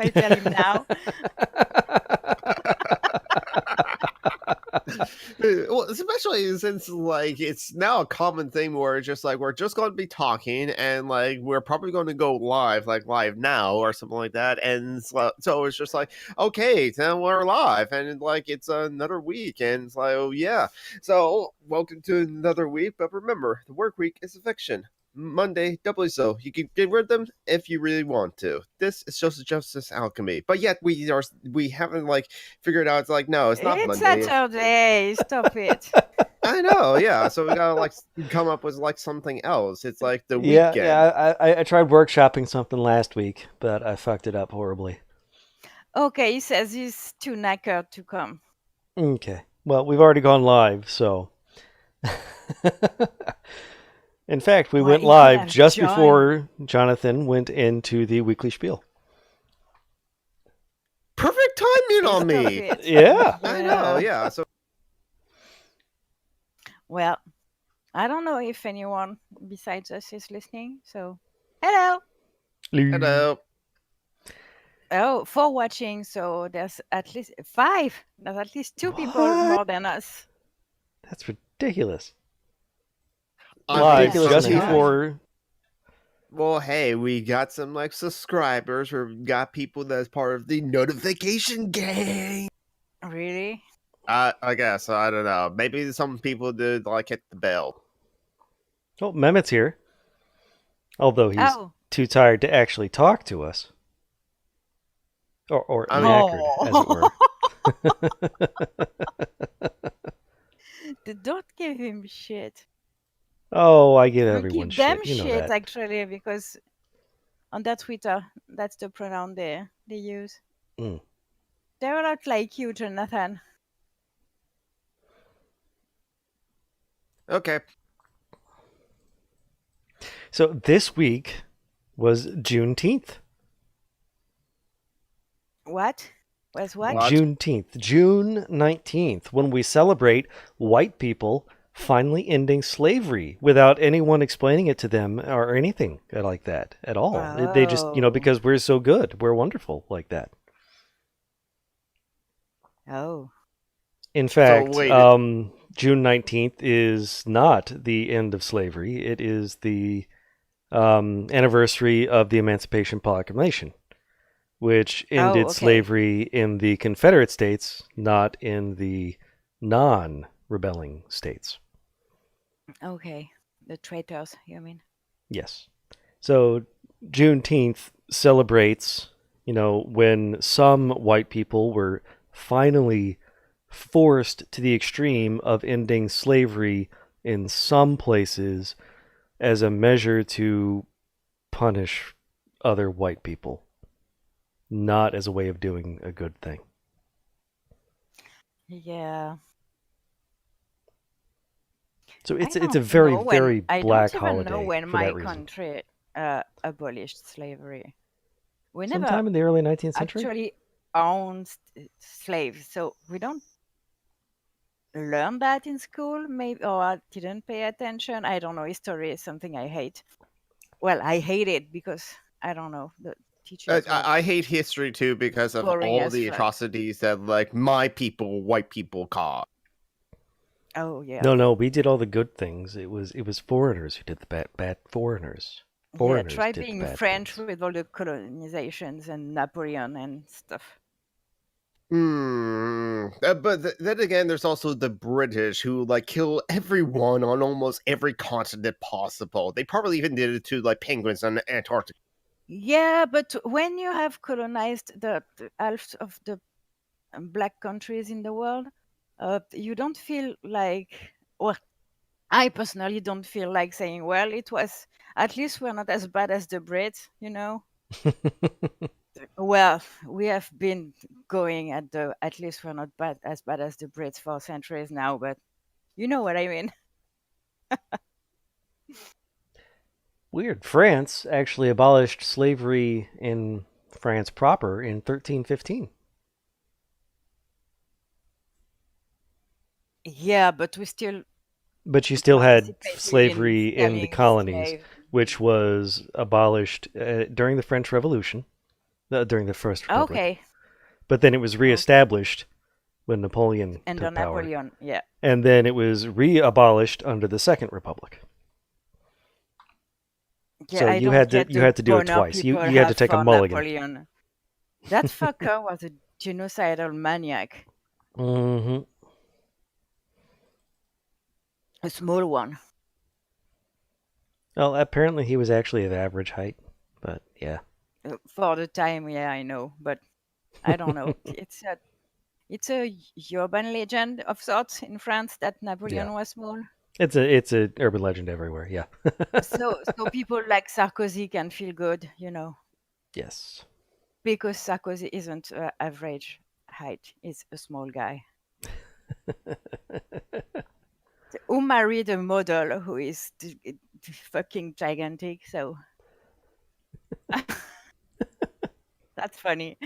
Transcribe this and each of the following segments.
I tell him now. Well, especially since like it's now a common thing where it's just like we're just going to be talking and like we're probably going to go live, like live now or something like that, and so it's just like okay, then we're live, and like it's another week, and it's like oh yeah, so welcome to another week. But remember, the work week is a fiction. Monday, doubly so. You can get rid of them if you really want to. This is Social Justice Alchemy, but yet we haven't like figured out. It's like no, it's not It's Monday. Saturday. Stop it. I know, yeah. So we gotta like come up with like something else. It's like the Yeah, weekend. I tried workshopping something last week, but I fucked it up horribly. Okay, he says he's too knackered to come. Okay. Well, we've already gone live, so. In fact, we Well, went he could live have just joined. before Jonathan went into the weekly spiel. Perfect timing on Stop me. it. Yeah. I know, yeah. So Well, I don't know if anyone besides us is listening. So, hello. hello. Oh, for watching. So there's at least 5. There's at least 2 people What? more than us. That's ridiculous. I'm Live ridiculous just enough. before. Well, hey, we got some like subscribers, or got people that's part of the notification gang. Really? I guess I don't know. Maybe some people did like hit the bell. Oh, Mehmet's here. Although he's Oh. too tired to actually talk to us. Or I mean- knackered, as it were. Don't give him shit. Oh, I give We everyone give them shit. You know shit, that. actually, because on their Twitter, that's the pronoun they use. Mm. They're not like you, Jonathan. Okay. So this week was Juneteenth. What? Was what? What? Juneteenth, June 19th, when we celebrate white people finally ending slavery without anyone explaining it to them or anything like that at all. They just, Oh. because we're so good, we're wonderful like that. Oh. In fact, wait. June 19th is not the end of slavery. It is the anniversary of the Emancipation Proclamation, which ended okay. slavery in the Confederate States, not in the non-rebelling states. Okay. The traitors, you mean? Yes. So Juneteenth celebrates, when some white people were finally forced to the extreme of ending slavery in some places as a measure to punish other white people, not as a way of doing a good thing. Yeah. So it's I a don't very, know when- very black I don't even know holiday when for my that reason. country abolished slavery. We never Sometime in the early 19th century? actually owned slaves, so we don't learn that in school, maybe, or I didn't pay attention. I don't know. History is something I hate. Well, I hate it because I don't know, the teachers were I hate history too because of boring all as the fuck. atrocities that like my people, white people, caused. Oh yeah. No, we did all the good things. It was foreigners who did the bad foreigners. Yeah, Foreigners try did the being bad French things. with all the colonizations and Napoleon and stuff. But then again, there's also the British who like kill everyone on almost every continent possible. They probably even did it to like penguins on Antarctica. Yeah, but when you have colonized the half of the black countries in the world, you don't feel like, well, I personally don't feel like saying, well, it was, at least we're not as bad as the Brits, Well, we have been going at least we're not as bad as the Brits for centuries now, but you know what I mean. Weird. France actually abolished slavery in France proper in 1315. Yeah, but we still But you still had participated slavery in the selling colonies, slaves. which was abolished during the French Revolution during the First Republic. Okay. But then it was reestablished when Napoleon Under took power. Napoleon, yeah. And then it was re-abolished under the Second Republic. Yeah, So I you don't had get to the do it boner twice. You people had to have take a for mulligan. Napoleon. That fucker was a genocidal maniac. Mm-hmm. A small one. Well, apparently he was actually of average height, but yeah. For the time, yeah, I know, but I don't know. It's a urban legend of sorts in France that Napoleon Yeah. was small. It's a urban legend everywhere. Yeah. So people like Sarkozy can feel good, Yes. because Sarkozy isn't average height; he's a small guy who married a model who is fucking gigantic. So that's funny.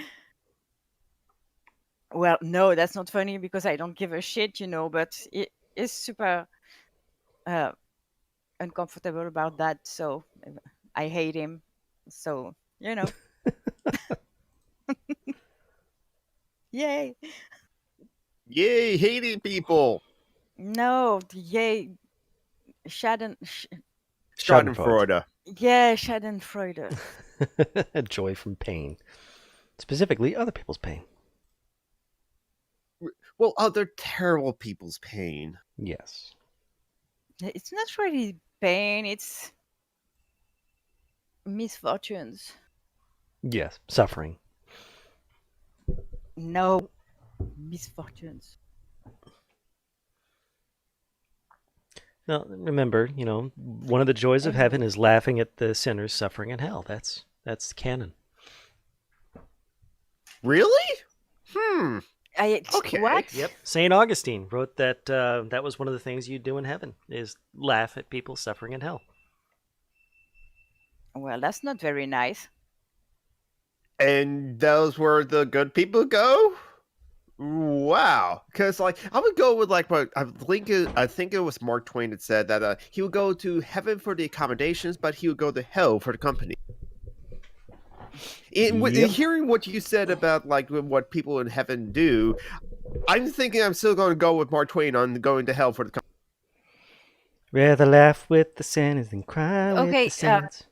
Well, no, that's not funny because I don't give a shit, but it is super uh, uncomfortable about that. So I hate him. So, yay. Yay, hating people. No, yay. Schaden, Schadenfreude. Schadenfreude. yeah, Schadenfreude. Joy from pain. Specifically, other people's pain. Well, other terrible people's pain. Yes. It's not really pain, it's misfortunes. Yes. Suffering. No, misfortunes. Now, remember, one of the joys of heaven is laughing at the sinners suffering in hell. That's canon. Really? Okay. What? Yep. St. Augustine wrote that that was one of the things you do in heaven is laugh at people suffering in hell. Well, that's not very nice. And those where the good people go? Wow. Because, I would go with, what I think it was Mark Twain that said that he would go to heaven for the accommodations, but he would go to hell for the company. Hearing what you said about, what people in heaven do, I'm thinking I'm still going to go with Mark Twain on going to hell for the company. Rather laugh with the sinners than cry with Okay, the saints.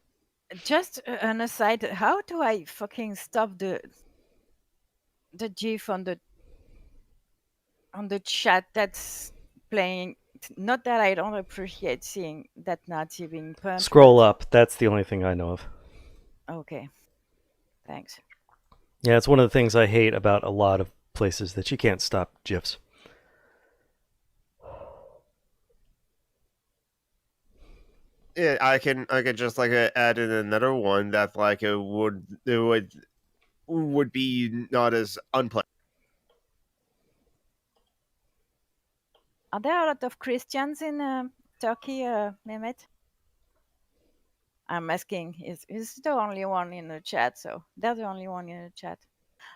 just an aside, how do I fucking stop the GIF on the chat that's playing? Not that I don't appreciate seeing that Nazi being punched. Scroll up. That's the only thing I know of. Okay. Thanks. Yeah, it's one of the things I hate about a lot of places that you can't stop GIFs. Yeah, I can just add in another one that it would be not as unpleasant. Are there a lot of Christians in Turkey, Mehmet? I'm asking. Is the only one in the chat? So they're the only one in the chat.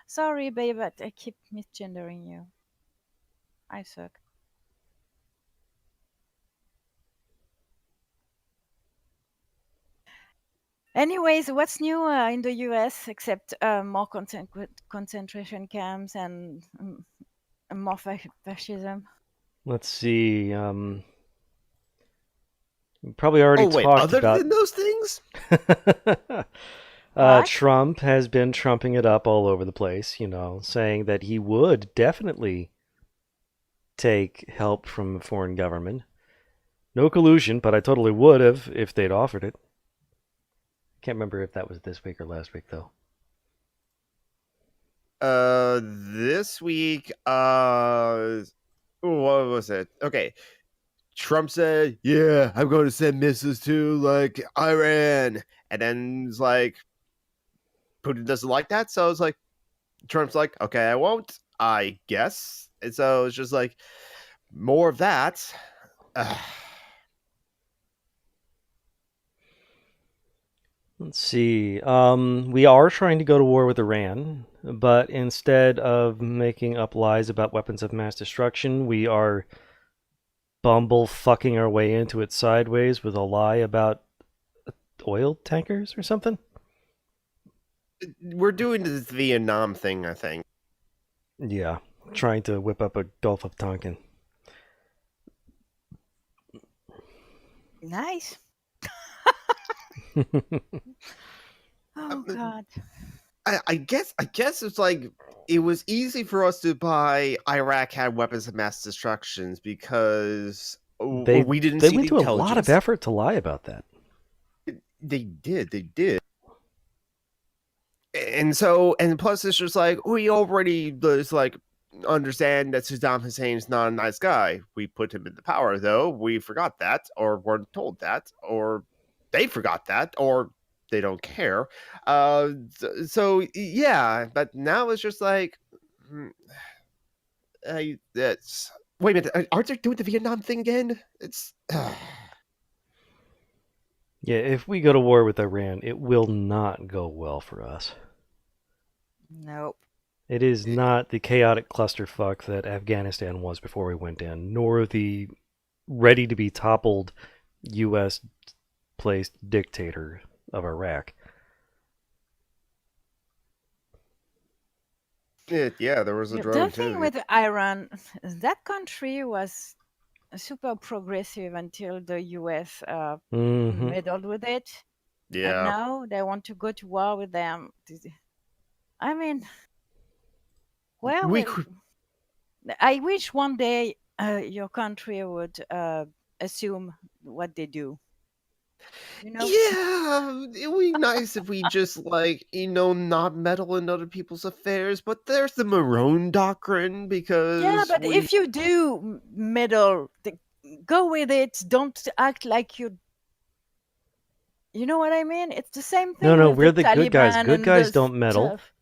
Sorry, babe, but I keep misgendering you. I suck. Anyways, what's new in the US except more concentration camps and more fascism? Let's see. Probably already talked other about. than those things? Trump has been trumping it up all over the place, saying that he would definitely take help from a foreign government. No collusion, but I totally would have if they'd offered it. Can't remember if that was this week or last week, though. This week, what was it? Okay. Trump said, yeah, I'm going to send missiles to, Iran. And then it's Putin doesn't like that. So it's Trump's like, okay, I won't, I guess. And so it's just more of that. Let's see. We are trying to go to war with Iran, but instead of making up lies about weapons of mass destruction, we are bumble fucking our way into it sideways with a lie about oil tankers or something. We're doing this Vietnam thing, I think. Yeah, trying to whip up a Gulf of Tonkin. Nice. Oh Um, God. I guess it's like it was easy for us to buy Iraq had weapons of mass destructions because they we didn't they see went the to a lot of intelligence. effort to lie about that. They did. And plus it's just like we already just like understand that Saddam Hussein's not a nice guy. We put him into power though. We forgot that, or weren't told that, or they forgot that, or they don't care. So yeah, but now it's just like mm, that's wait a minute. Aren't they doing the Vietnam thing again? It's Yeah, if we go to war with Iran, it will not go well for us. Nope. It is not the chaotic clusterfuck that Afghanistan was before we went in, nor the ready to be toppled U.S. placed dictator of Iraq. yeah, there was a The drone thing too. with Iran, that country was super progressive until the US Mm-hmm. meddled with it. And Yeah, now they want to go to war with them. I mean, where we will. I wish one day your country would assume what they do. You know? Yeah, it would be nice if we just like not meddle in other people's affairs. But there's the Marone doctrine Yeah, because but we if you do meddle, go with it. Don't act like you. You know what I mean? It's the same No, thing no, with the we're the good guys. Taliban Good and guys the don't meddle. stuff.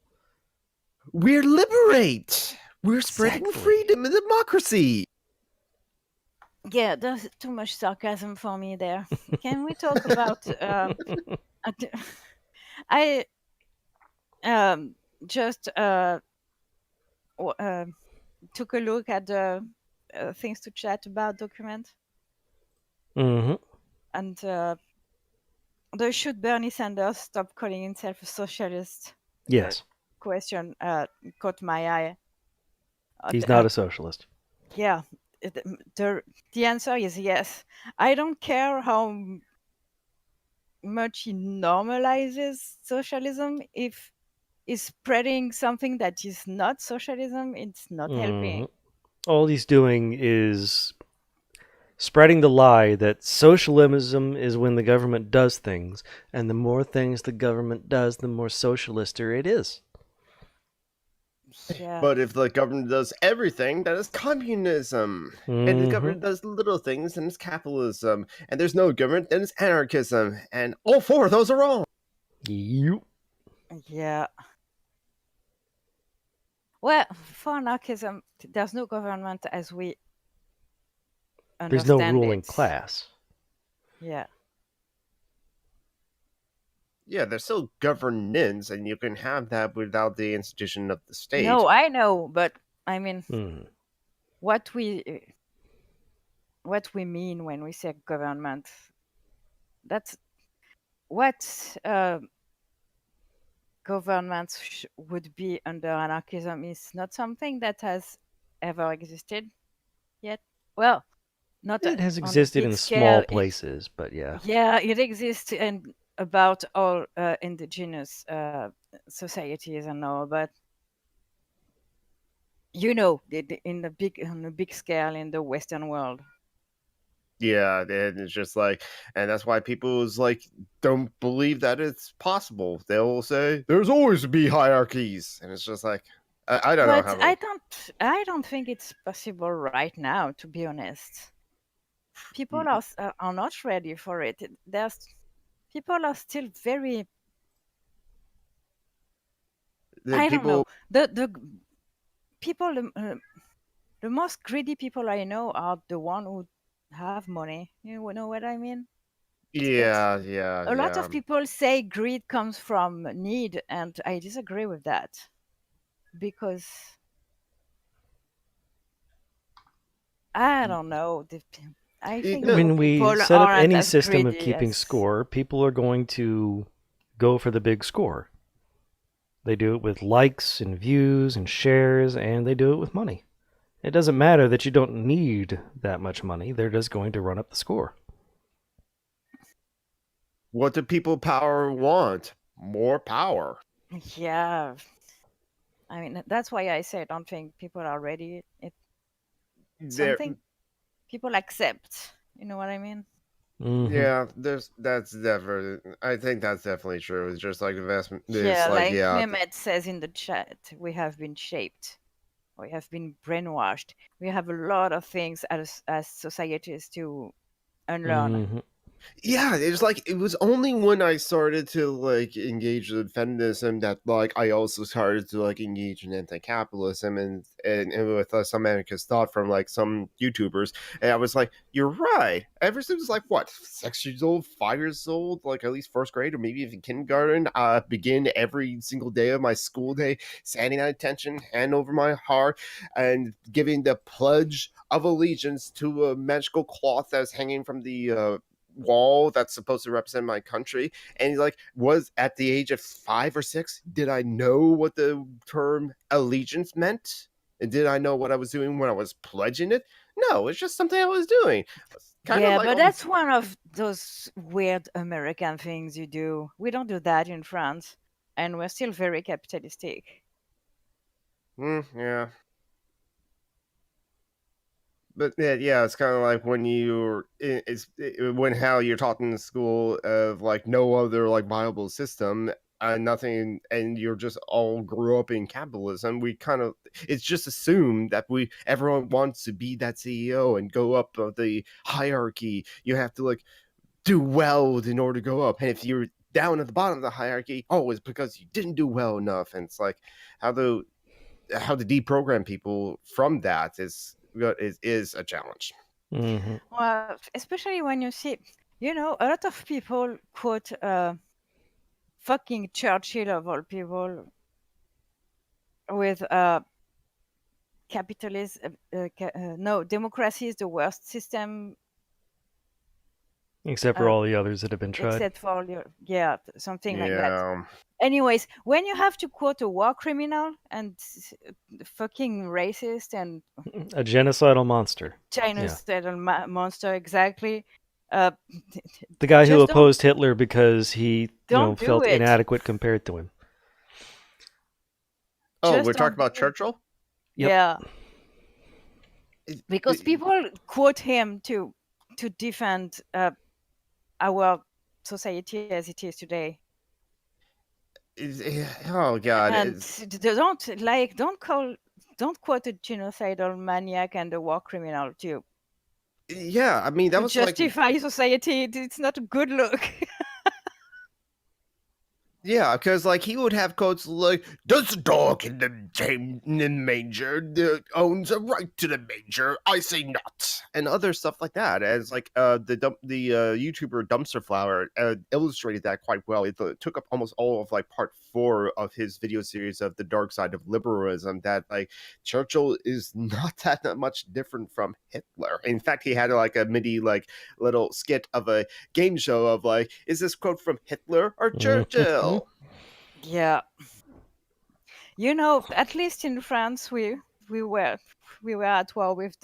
we're liberate. We're spreading Exactly. freedom and democracy. Yeah, there's too much sarcasm for me there. Can we talk about? I just took a look at the things to chat about document, Mm-hmm. and the should Bernie Sanders stop calling himself a socialist? The Yes, question caught my eye. he's not a socialist. Yeah, it- the the answer is yes. I don't care how much he normalizes socialism. If he's spreading something that is not socialism, it's not Mm-hmm. helping. All he's doing is spreading the lie that socialism is when the government does things, and the more things the government does, the more socialister it is. Yeah. But if the government does everything, that is communism. And the Mm-hmm. government does little things, then it's capitalism. And there's no government, then it's anarchism. And all four of those are wrong. Yep. Yeah. Well, for anarchism, there's no government as we There's no understand ruling it. class. Yeah. Yeah, there's still governance, and you can have that without the institution of the state. No, I know, but I mean, Mm. what we mean when we say government, that's what governments would be under anarchism is not something that has ever existed yet. Well, not It has on a existed big in small scale. places, but yeah. Yeah, it exists in about all indigenous societies and all, but in the big on a big scale in the Western world. Yeah, and it's just like, and that's why people is like don't believe that it's possible. They'll say there's always to be hierarchies, and it's just like I don't know But how. I don't think it's possible right now, to be honest. People are not ready for it. There's people are still very. The I don't people, know. The people the most greedy people I know are the one who have money. You know what I mean? It's yeah, a lot yeah. of people say greed comes from need, and I disagree with that because I don't know. I think No, When we people set up aren't any as system of greedy keeping as. score, people are going to go for the big score. They do it with likes and views and shares, and they do it with money. It doesn't matter that you don't need that much money. They're just going to run up the score. What do people power want? More power. Yeah. I mean, that's why I say I don't think people are ready. It's There, something people accept. You know what I mean? yeah, that's definitely. I think that's definitely true. It's just like investment. It's Yeah, like like yeah, Mehmet says in the chat, we have been shaped. We have been brainwashed. We have a lot of things as societies to unlearn. Mm-hmm. yeah. It's like it was only when I started to like engage in feminism that like I also started to like engage in anti-capitalism and with some anarchist thought from like some YouTubers, and I was like, you're right. Ever since like what 6 years old, 5 years old, like at least first grade or maybe even kindergarten, begin every single day of my school day standing at attention, hand over my heart, and giving the pledge of allegiance to a magical cloth that's hanging from the wall that's supposed to represent my country. And he like was at the age of 5 or 6, did I know what the term allegiance meant, and did I know what I was doing when I was pledging it? No, it's just something I was doing. Kind of Yeah, like but that's one of those weird American things you do. We don't do that in France, and we're still very capitalistic. yeah. But yeah, it's kind of like when when how you're taught in the school of like no other like viable system, nothing, and you're just all grew up in capitalism. We kind of it's just assumed that everyone wants to be that CEO and go up the hierarchy. You have to like do well in order to go up, and if you're down at the bottom of the hierarchy, oh, it's because you didn't do well enough. And it's like how to deprogram people from that is a challenge. Mm-hmm. Well, especially when you see, a lot of people quote fucking Churchill of all people with capitalism. No, democracy is the worst system Except for uh, all the others that have been tried. except for yeah, something like that. Yeah. Anyways, when you have to quote a war criminal and fucking racist and A genocidal monster. genocidal monster, exactly. Uh, The guy who just opposed Hitler because he, don't do felt it. inadequate compared to him. Oh, Just we're don't talking about do it. Churchill? Yep. Yeah, It- because it- people quote him to defend our society as it is today, oh god, and don't quote a genocidal maniac and a war criminal yeah, I mean that to was like justify society. It's not a good look. yeah, because like he would have quotes like, "Does the dog in the manger owns a right to the manger? I say not," and other stuff like that. As like the YouTuber Dumpster Flower illustrated that quite well. It took up almost all of like part 4 of his video series of the dark side of liberalism. That like Churchill is not that much different from Hitler. In fact, he had like a mini like little skit of a game show of like, is this quote from Hitler or Churchill? Yeah, at least in France, we were we were at war with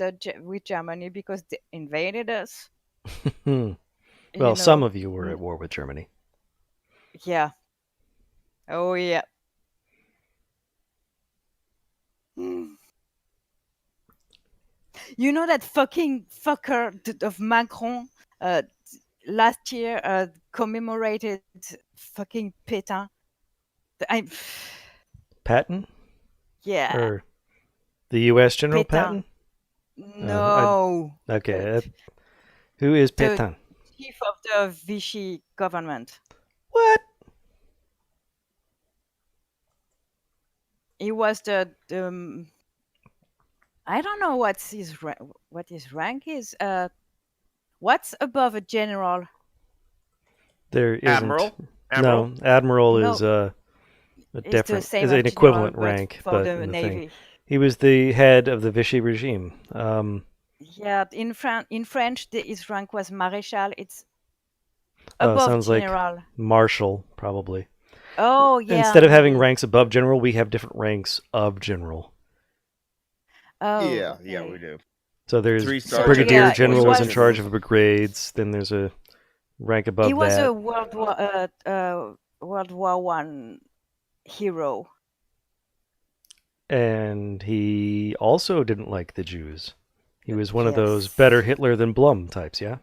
with Germany because they invaded us. Well, some of you were at war with Germany. Yeah. Oh yeah. You know that fucking fucker of Macron last year commemorated fucking Pétain. I Patton? yeah. Or the U.S. General Pétain. Patton? No. Okay. Who is The Pétain? chief of the Vichy government. What? He was the I don't know what his rank is. What's above a general? There isn't. Admiral. No, Admiral No, is a it's the different, same is as an general, equivalent but rank, for but the in the thing. navy. He was the head of the Vichy regime. Yeah, in French, his rank was maréchal. It's above Sounds like general. Marshal, probably. Oh yeah, Instead of having maybe. ranks above general, we have different ranks of general. Oh, Yeah, we okay. do. So there's 3-star So brigadier yeah, general, he general four-star is in was charge general. of brigades. Then there's a rank he above was a that, World War I hero. and he also didn't like the Jews. He was one of those Yes. better Hitler than Blum types, yeah?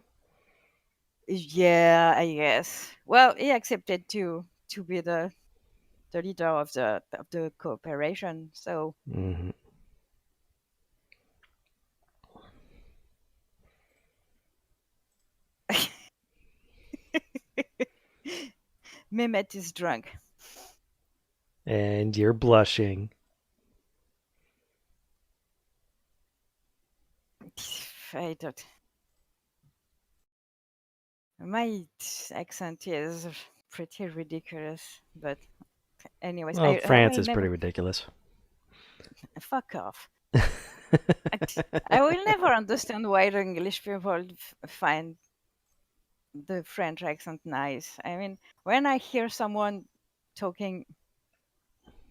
Yeah, I guess. Well, he accepted to be the leader of the cooperation. So Hmm. Mehmet is drunk. And you're blushing. I don't. My accent is pretty ridiculous, but anyways, Well, I France will is pretty never ridiculous. fuck off. I will never understand why the English people find the French accent nice. I mean, when I hear someone talking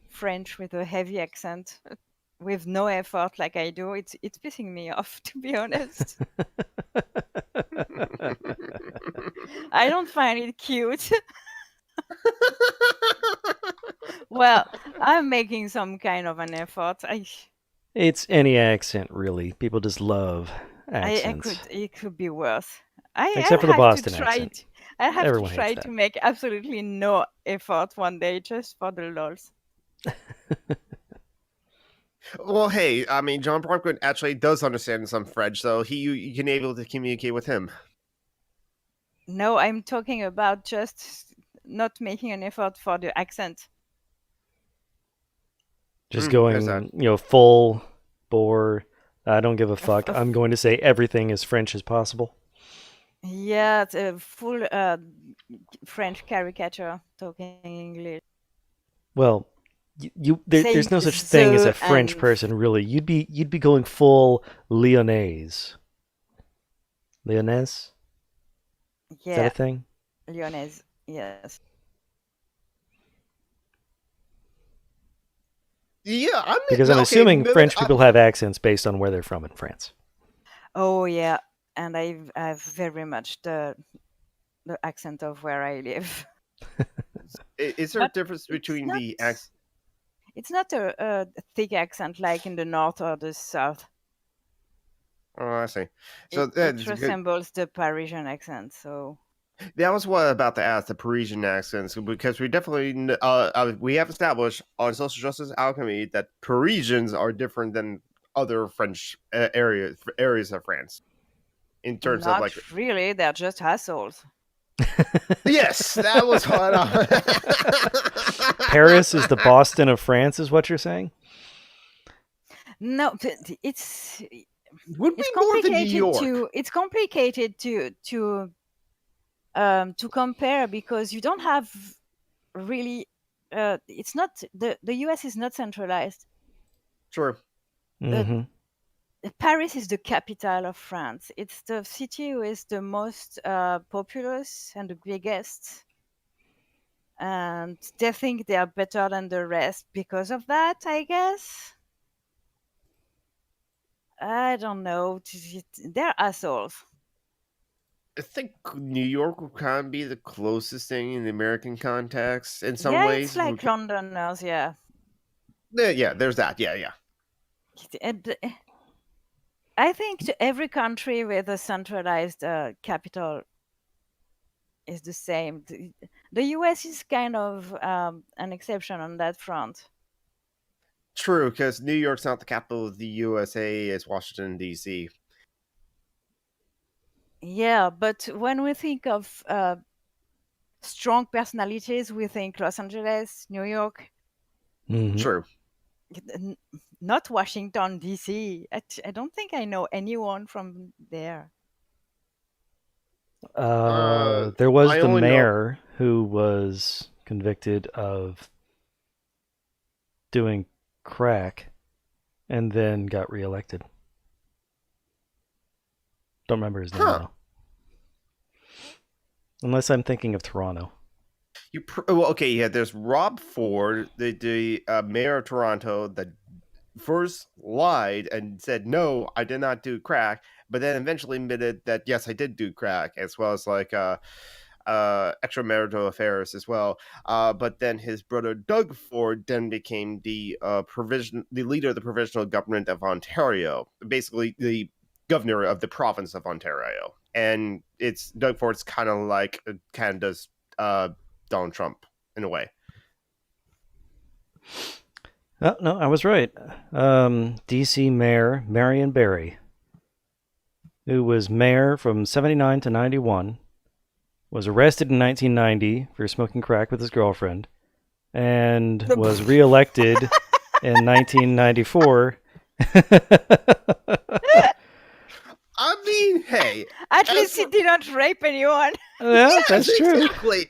French with a heavy accent, with no effort like I do, it's pissing me off, to be honest. I don't find it cute. Well, I'm making some kind of an effort. It's any accent, really. People just love I accents. could it could be worse. Except I for the have to Boston try accent. it. I have to Everyone hates try that. to make absolutely no effort one day just for the lols. Well, hey, I mean, John Parkwood actually does understand some French, so you can able to communicate with him. No, I'm talking about just not making an effort for the accent. Just There's that. going, full bore. I don't give a Of, fuck. of, I'm going to say everything as French as possible. yeah, it's a full French caricature talking English. Well, there's Saying no such thing as a the French and person, really. You'd be going full Lyonnaise. Lyonnaise? Is that a yeah, thing? Lyonnaise. Yes. Yeah, I Because mean, I'm okay, assuming French people have accents based on where they're from in France. Oh yeah, and I've very much the accent of where I live. is there a But difference it's between not the it's not a thick accent like in the north or the south. Oh, I see. So It that's good. resembles the Parisian accent. So That was what I'm about to ask the Parisian accents because we definitely we have established on social justice alchemy that Parisians are different than other French areas of France in terms of like. not really. They're just assholes. Yes, that was what. Paris is the Boston of France, is what you're saying? No, it's Would be it's more than New complicated York. to compare because you don't have really. It's not the U.S. is not centralized. True. Uh, Mm-hmm. Paris is the capital of France. It's the city with the most populous and the biggest. And they think they are better than the rest because of that, I guess. I don't know. They're assholes. I think New York would kind of be the closest thing in the American context in some Yeah, it's ways. like Londoners, yeah. Yeah, there's that. Yeah. And, I think to every country with a centralized capital is the same. The US is kind of an exception on that front. True, because New York's not the capital of the USA, it's Washington, D.C. Yeah, but when we think of strong personalities, we think Los Angeles, New York, Mm-hmm. True. n- not Washington, D.C. I don't think I know anyone from there. There was I the only know. mayor who was convicted of doing crack and then got reelected. Don't remember his name Huh. though. Unless I'm thinking of Toronto. Okay, yeah. There's Rob Ford, the mayor of Toronto, that first lied and said no, I did not do crack, but then eventually admitted that yes, I did do crack, as well as like extramarital affairs as well. But then his brother Doug Ford then became the the leader of the provisional government of Ontario, basically the governor of the province of Ontario. And it's Doug Ford's kind of like Canada's Donald Trump in a way. Oh, no, I was right. DC Mayor Marion Barry, who was mayor from 79 to 91, was arrested in 1990 for smoking crack with his girlfriend, and was reelected in 1994. I mean, hey. At least he didn't rape anyone. Yeah, that's true. Exactly.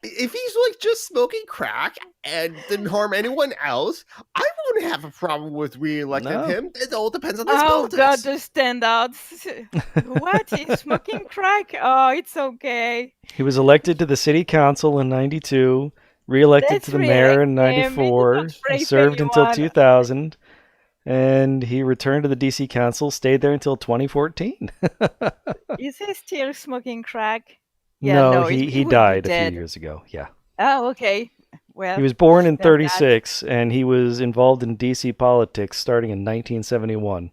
If he's like just smoking crack and didn't harm anyone else, I wouldn't have a problem with re-electing him. It all depends on his politics. God, the standards. What? He's smoking crack? Oh, it's okay. He was elected to the city council in 92, re-elected to the mayor in 94, served until 2000, and he returned to the DC council, stayed there until 2014. Is he still smoking crack? Yeah, no, he died a few years ago. Yeah. Oh, okay. Well, he was born in 36, and he was involved in DC politics starting in 1971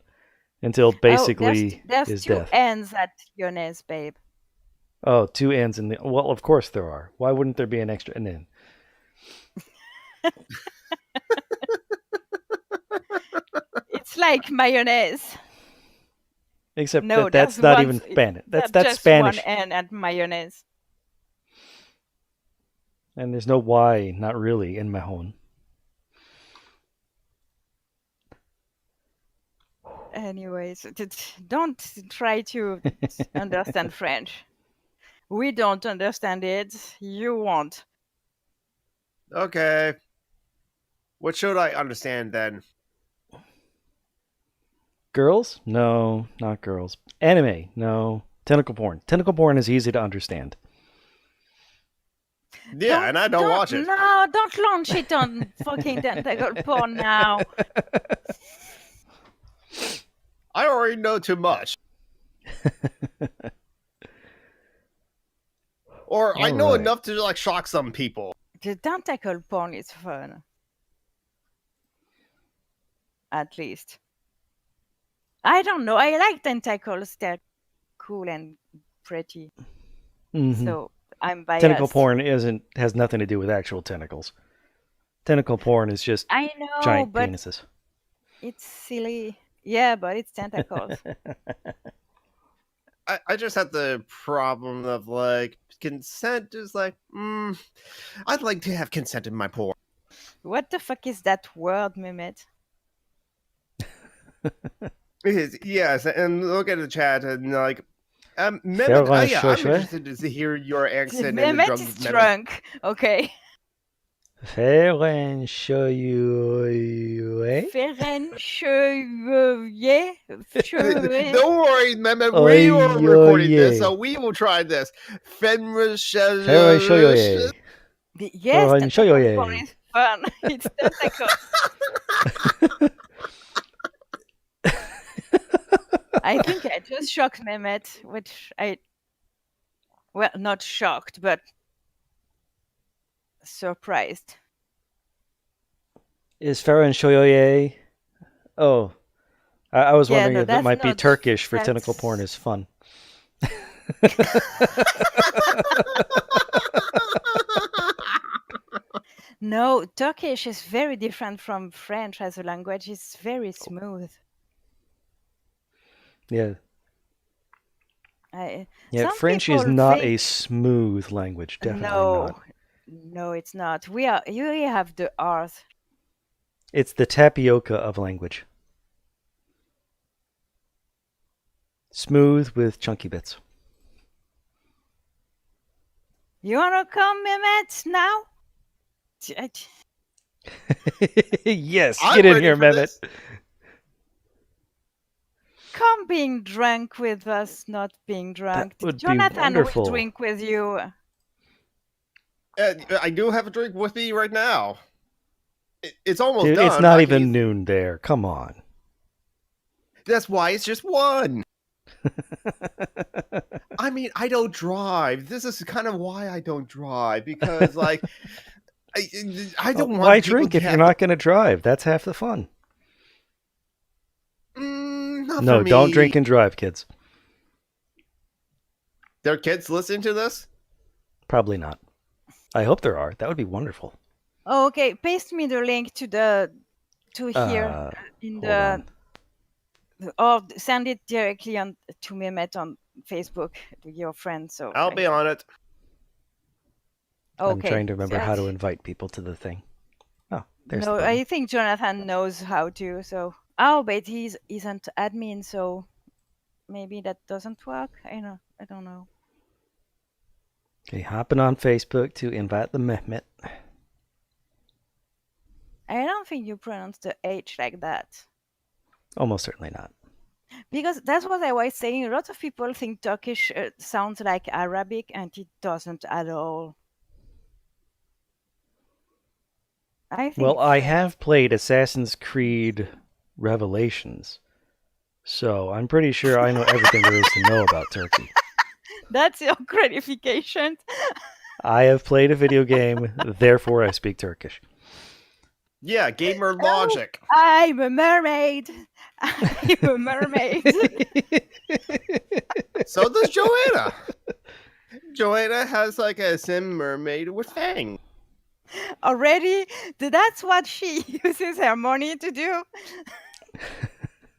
until basically there's his two death. N's at Yonez, babe. Oh, two N's in the... Well, of course there are. Why wouldn't there be an extra N? It's like mayonnaise. Except no, that's not even Spanish. That's just Spanish. One N and mayonnaise. And there's no Y, not really, in Mahon. Anyways, don't try to understand French. We don't understand it. You won't. Okay. What should I understand then? Girls? No, not girls. Anime? No. Tentacle porn. Tentacle porn is easy to understand. Yeah, and I don't watch it. No, don't launch it on fucking tentacle porn now. I already know too much. Or I know enough to like shock some people. The tentacle porn is fun. At least. I don't know. I like tentacles. They're cool and pretty. Mm-hmm. So I'm biased. Tentacle porn has nothing to do with actual tentacles. Tentacle porn is just giant penises. It's silly. Yeah, but it's tentacles. I just have the problem of like consent is like, I'd like to have consent in my porn. What the fuck is that word, Mehmet? Yes, and look at the chat and like, Mehmet, I'm interested to hear your accent. Mehmet is drunk. Okay. Ferenchoye. Don't worry, Mehmet. We are recording this, so we will try this. Ferenchoye. Yes, tentacle is fun. It's tentacle. I think I just shocked Mehmet, which well, not shocked, but surprised. Is Ferenchoye? Oh, I was wondering if it might be Turkish for tentacle porn is fun. No, Turkish is very different from French as a language. It's very smooth. Yeah. French is not a smooth language. Definitely not. No, it's not. You have the R's. It's the tapioca of language. Smooth with chunky bits. You wanna come, Mehmet, now? Yes, get in here, Mehmet. Come being drunk with us, not being drunk. That would Jonathan be wonderful. will drink with you. I do have a drink with me right now. It's almost Dude, done. it's not even noon there. Come on. That's why it's just one. I mean, I don't drive. This is kind of why I don't drive, because like I don't want Why people drink to if you're have- not going to drive? That's half the fun. not No, for me. don't drink and drive, kids. There are kids listening to this? Probably not. I hope there are. That would be wonderful. Oh, okay, paste me the link to here in Hold the on. or send it directly to Mehmet on Facebook to your friend. So I'll be on it. Okay. I'm trying to remember how to invite people to the thing. Oh, there's the No, button. I think Jonathan knows how to. So but he isn't admin, so maybe that doesn't work. I don't know. Okay, hopping on Facebook to invite the Mehmet. I don't think you pronounce the H like that. Almost certainly not. Because that's what I was saying. A lot of people think Turkish sounds like Arabic, and it doesn't at all. I think. Well, I have played Assassin's Creed Revelations, so I'm pretty sure I know everything there is to know about Turkey. That's your gratification. I have played a video game, therefore I speak Turkish. Yeah, gamer logic. I'm a mermaid. I'm a mermaid. So does Joanna. Joanna has like a sim mermaid with fangs. Already? That's what she uses her money to do?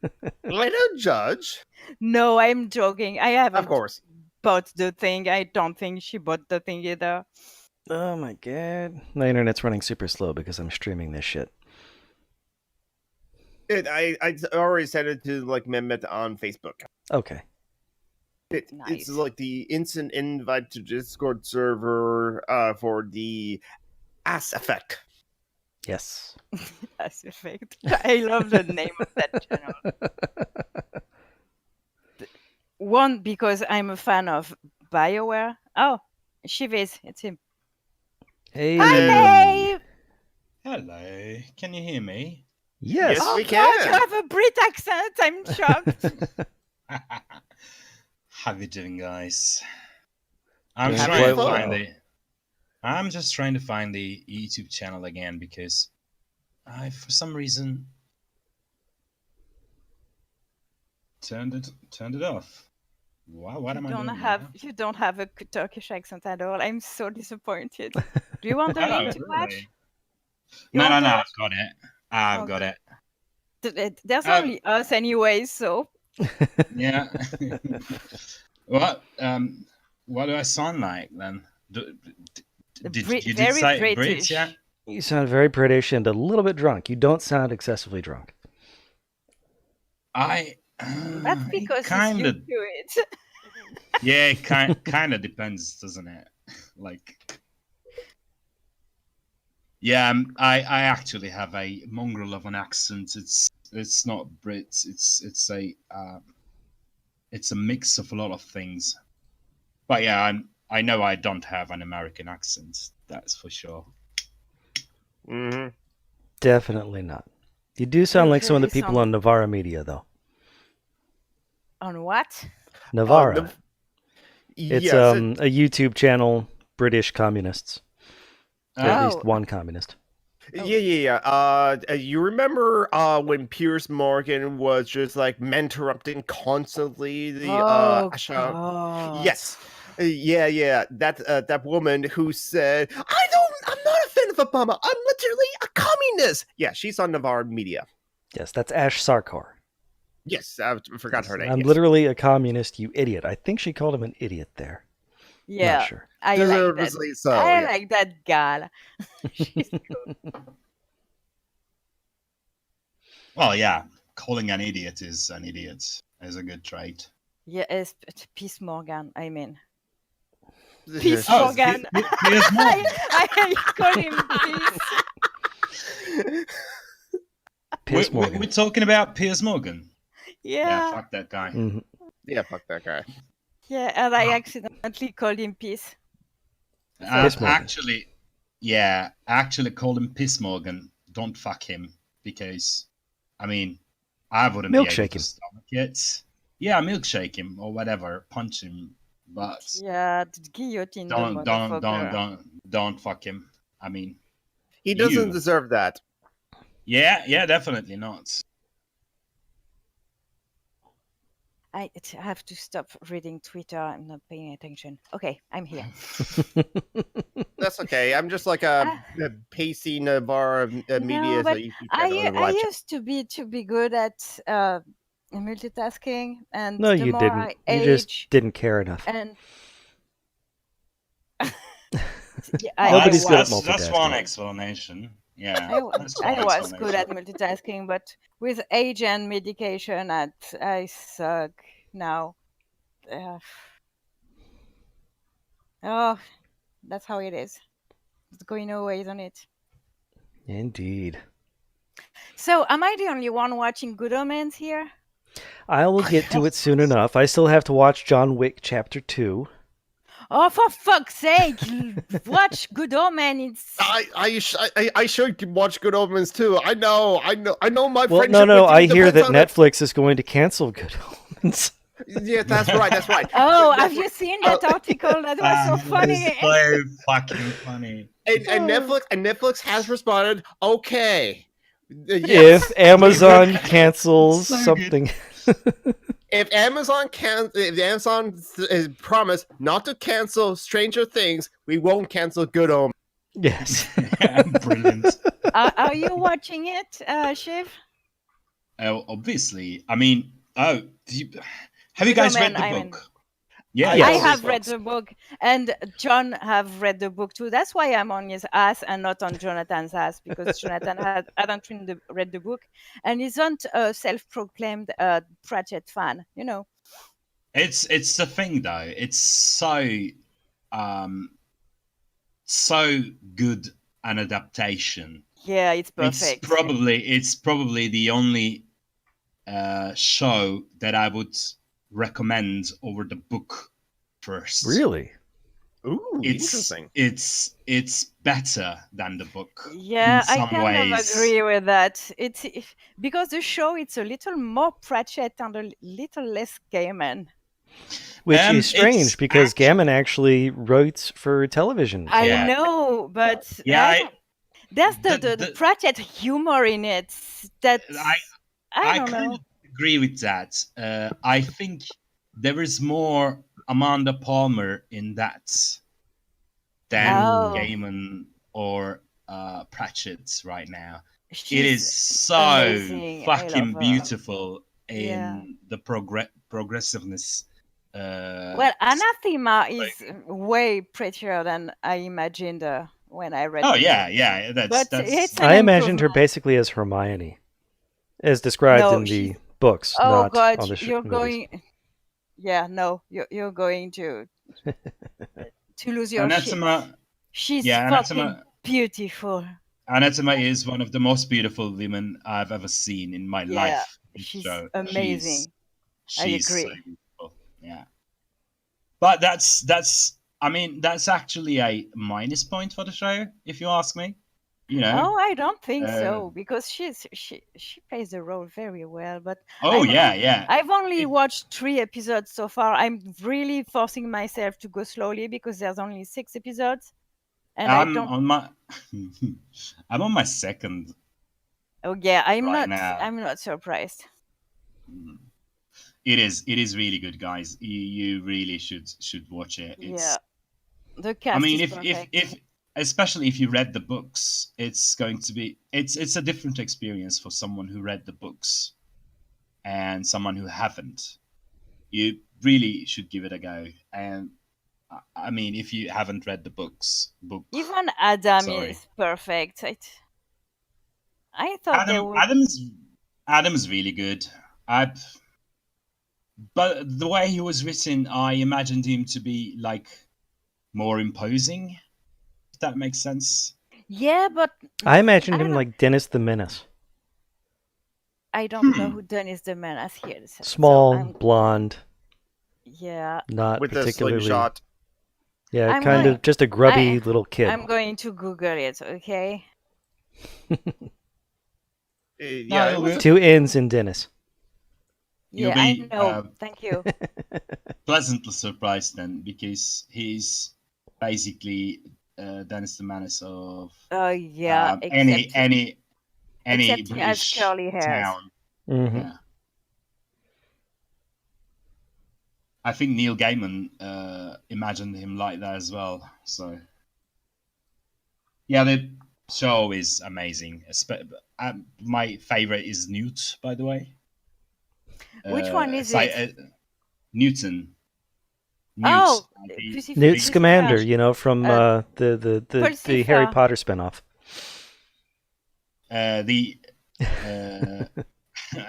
I don't judge. No, I'm joking. I haven't Of course. bought the thing. I don't think she bought the thing either. Oh my god. My internet's running super slow because I'm streaming this shit. I already sent it to like Mehmet on Facebook. Okay. It's Nice. like the instant invite to Discord server for the Ass Effect. Yes. That's perfect. I love the name of that channel. One, because I'm a fan of BioWare. Oh, Shiviz, it's him. Hey. Hi, babe! Hello, can you hear me? Yes. Yes, Oh, we God, can. you have a Brit accent. I'm shocked. How you doing, guys? I'm Doing trying to quite find well. the. I'm just trying to find the YouTube channel again because I, for some reason, turned it off. Wow, what am I doing? now? You don't have a Turkish accent at all. I'm so disappointed. Do you want the Oh, link to watch? really? You No, want no, to I've got it. I've got Okay. it. There's Um, only us anyway, so Yeah. What? What do I sound like then? Did you very say British. Brits? Yeah. You sound very British and a little bit drunk. You don't sound excessively drunk. That's because kind he's of. used to it. Yeah, it kind of depends, doesn't it? Like, yeah, I actually have a mongrel of an accent. It's not Brits. It's a mix of a lot of things. But yeah, I know I don't have an American accent. That's for sure. Mm-hmm. Definitely not. You do sound You like some of the really people sound- on Navara Media, though. On what? Navara. It's yes, a YouTube channel, British communists. Or at Oh. least one communist. Yeah. You remember when Piers Morgan was just like mentorupting constantly the Oh, Asha? God. Yes. Yeah. That woman who said, I'm not a fan of Obama. I'm literally a communist. Yeah, she's on Navarre Media. Yes, that's Ash Sarkar. Yes, I forgot her name. I'm yes. literally a communist, you idiot. I think she called him an idiot there. Yeah, Not sure. I like that. Deservedly so. I yeah. like that gal. She's cool. Well, yeah, calling an idiot is an idiot is a good trait. Yeah, it's Peace Morgan. I mean, This Peace is- Oh, Morgan. Piers Morgan. I call him Peace. Piers Morgan. We're talking about Piers Morgan. Yeah, Yeah, fuck that guy. Yeah, fuck that guy. yeah, and I accidentally called him Peace. Piss Morgan. I actually called him Piss Morgan. Don't fuck him, because, I mean, I wouldn't be able Milkshake to him. stomach it. Yeah, milkshake him or whatever, punch him, but Yeah, guillotine the motherfucker. don't fuck him. I mean, He doesn't you. deserve that. Yeah, definitely not. I have to stop reading Twitter. I'm not paying attention. Okay, I'm here. That's okay. I'm just like a Ah, pasty bar of media no, as a but YouTube I channel to I watch. used to be good at multitasking, and No, the you more didn't. I You just age, didn't care enough. and yeah, Well, Nobody's good at that's one multitasking. explanation. Yeah, that's I one was good explanation. at multitasking, but with age and medication, I suck now. Uh, oh, that's how it is. It's going away, isn't it? Indeed. So, am I the only one watching Good Omens here? I will get to it soon enough. I still have to watch John Wick Chapter 2. Oh, for fuck's sake! Watch Good Omen. It's I should watch Good Omens too. I know. My Well, friendship no. with you I hear depends that on it. Netflix is going to cancel Good Omens. Yeah, that's right. That's right. oh, That's have you seen that article? That was so funny. It's so fucking funny. and Netflix has responded. Okay, yes. If Amazon cancels So good. something. If Amazon promised not to cancel Stranger Things, we won't cancel Good Omens. Yes. Brilliant. Are you watching it, Shiv? Obviously. I mean, have you Good guys Omen, read the I book? mean. Yeah, Yes. I Yes. have read the book, and John have read the book too. That's why I'm on his ass and not on Jonathan's ass, because Jonathan hadn't read the book, and isn't a self-proclaimed Pratchett fan. You know. It's the thing though. It's um so good an adaptation. Yeah, it's perfect. It's probably the only show that I would recommend over the book first. Really? Ooh, interesting. It's better than the book. Yeah, in some I kind ways. of agree with that. Because the show it's a little more Pratchett and a little less Gaiman. Which is It's strange because Gammon actually writes for television. I Yeah. know, but Yeah, there's the the- Pratchett humor in it. That I don't kind know. of agree with that. I think there is more Amanda Palmer in that than Oh. Gaiman or Pratchett right now. It She's is so amazing. I fucking love her. beautiful in Yeah. the progressiveness. Well, Anathema is way prettier than I imagined when I read. Oh the yeah, book. that's But it's an I imagined her improvement. basically as Hermione, as described No, in the she's- books, Oh not God, on the you're movies. going. Yeah, no, you're going to lose your shit. Anathema. She's Yeah, fucking Anathema. beautiful. Anathema is one of the most beautiful women I've ever seen in my Yeah, life. she's So amazing. She's I agree. so beautiful. Yeah. But that's actually a minus point for the show, if you ask me. You know. Oh, I don't think Uh, so because she plays the role very well. But Oh I'm- yeah. I've only It- watched 3 episodes so far. I'm really forcing myself to go slowly because there's only 6 episodes, and I I'm don't. on my I'm on my second. Oh yeah, I'm right not. now. I'm not surprised. It is really good, guys. You really should watch it. Yeah, the cast I mean, is if perfect. especially if you read the books, it's going to be it's a different experience for someone who read the books and someone who haven't. You really should give it a go. And I mean, if you haven't read the book, Even Adam Sorry. is perfect. I thought they would. Adam's really good. But the way he was written, I imagined him to be like more imposing. If that makes sense. Yeah, but I imagined I him don't- like Dennis the Menace. I don't know who Dennis the Menace here is. so Small, I'm- blonde, yeah, not With the particularly. slingshot. Yeah, I'm kind going. of just a grubby I little kid. I'm going to Google it. Okay. No, Yeah, it was. Two N's in Dennis. you'll Yeah, I be know. Thank you. pleasantly surprised then, because he's basically Dennis the Menace of Oh yeah, any except he has British curly hairs. town. Mm-hmm. Yeah, I think Neil Gaiman imagined him like that as well. So yeah, the show is amazing. My favorite is Newt, by the way. Which one is Sci- it? Newton. Newt. Oh, The, Newt Pussy Scamander, Scamander. from the Harry Pulsifer. Potter spinoff. the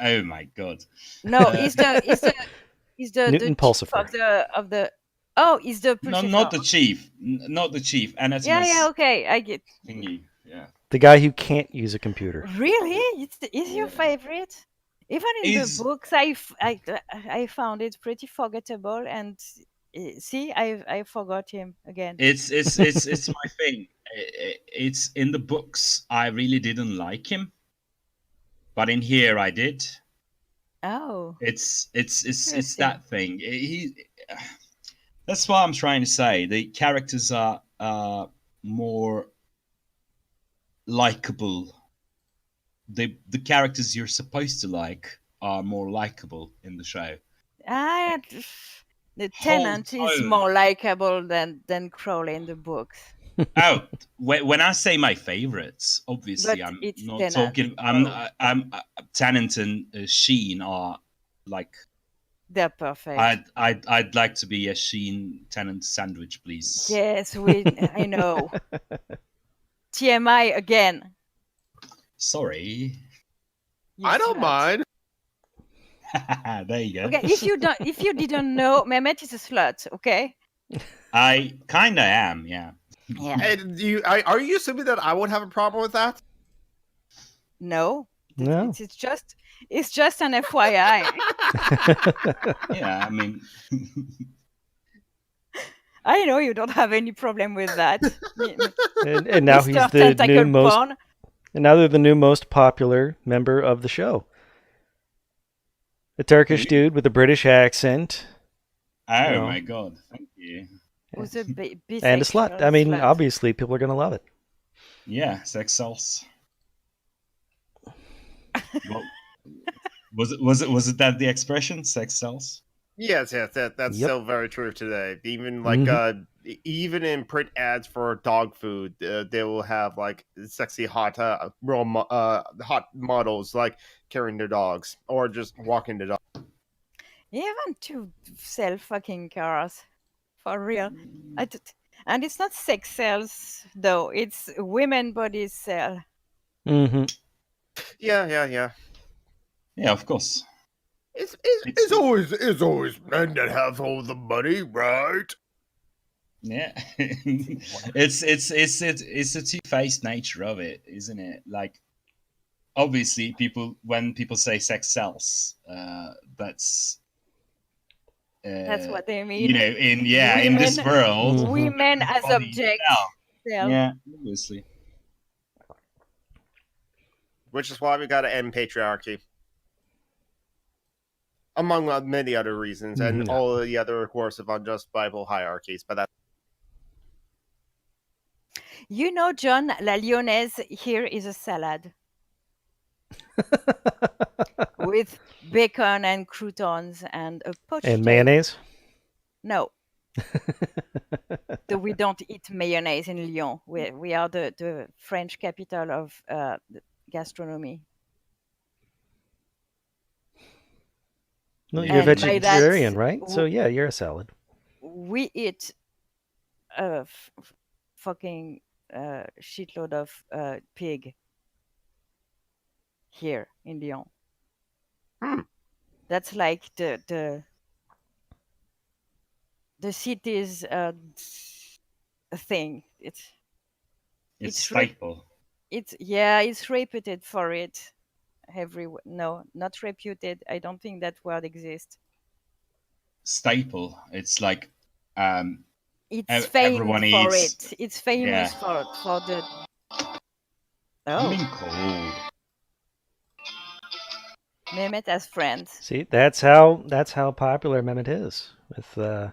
oh my god. No, he's the Newton chief Pulsifer. of the. Oh, he's the No, Pulsifer. not the chief. Not the chief. Yeah, Anatomist okay, I get. thingy. Yeah. The guy who can't use a computer. Really? Is your Yeah. favorite? Even in the Is books, I found it pretty forgettable, and see, I forgot him again. it's my thing. It's in the books. I really didn't like him, but in here I did. Oh, It's interesting. that thing. That's what I'm trying to say. The characters are more likable. The characters you're supposed to like are more likable in the show. Ah, the Whole tenant is tone. more likable than Crowley in the books, Oh, when I say my favorites, obviously but I'm it's not tenant. talking. I'm Tennant and Sheen are like. They're perfect. I'd like to be a Sheen Tennant sandwich, please. Yes, I know. TMI again. Sorry. You I don't slut. mind. There you go. Okay, if you didn't know, Mehmet is a slut. Okay. I kinda am, yeah. Yeah. And are you assuming that I would have a problem with that? No. No. It's just an FYI. Yeah, I mean, I know you don't have any problem with that. And now he's Mr. the new Tentacle most. Porn. And now they're the new most popular member of the show. A Turkish dude with a British accent. oh No. my god, thank you. Who's a bisexual And a slut. I mean, slut. obviously, people are going to love it. Yeah, sex sells. Well, was it that the expression sex sells? Yes, that's Yep. still very true today. Even like Mhm. even in print ads for dog food, they will have like sexy hot hot models like carrying their dogs or just walking the dog. You want to sell fucking cars. For real. And it's not sex sales, though. It's women bodies sell. Mm-hmm. Yeah. Yeah, of course. It's always men that have all the money, right? Yeah, it's a two-faced nature of it, isn't it? Like, obviously, when people say sex sells, that's That's what they you mean. know, in this Women, world, Mhm. women as bodies objects sell. sell. Yeah, obviously. Which is why we got to end patriarchy, among many other reasons, and Yeah. all the other course of unjustifiable hierarchies. But that's You know, John, la lyonnaise here is a salad with bacon and croutons and a poached And egg. mayonnaise. No, we don't eat mayonnaise in Lyon. We are the French capital of gastronomy. No, you're And by that, vegetarian, right? So yeah, you're a salad. we eat a fucking shitload of pig here in Lyon. That's like the city's thing. It's It's staple. it's reputed for it. No, not reputed. I don't think that word exists. Staple. It's like, um, It's famed everyone for eats. it. It's famous for the. I'm Oh, being cold. Mehmet as friends. See, that's how popular Mehmet is with Yeah.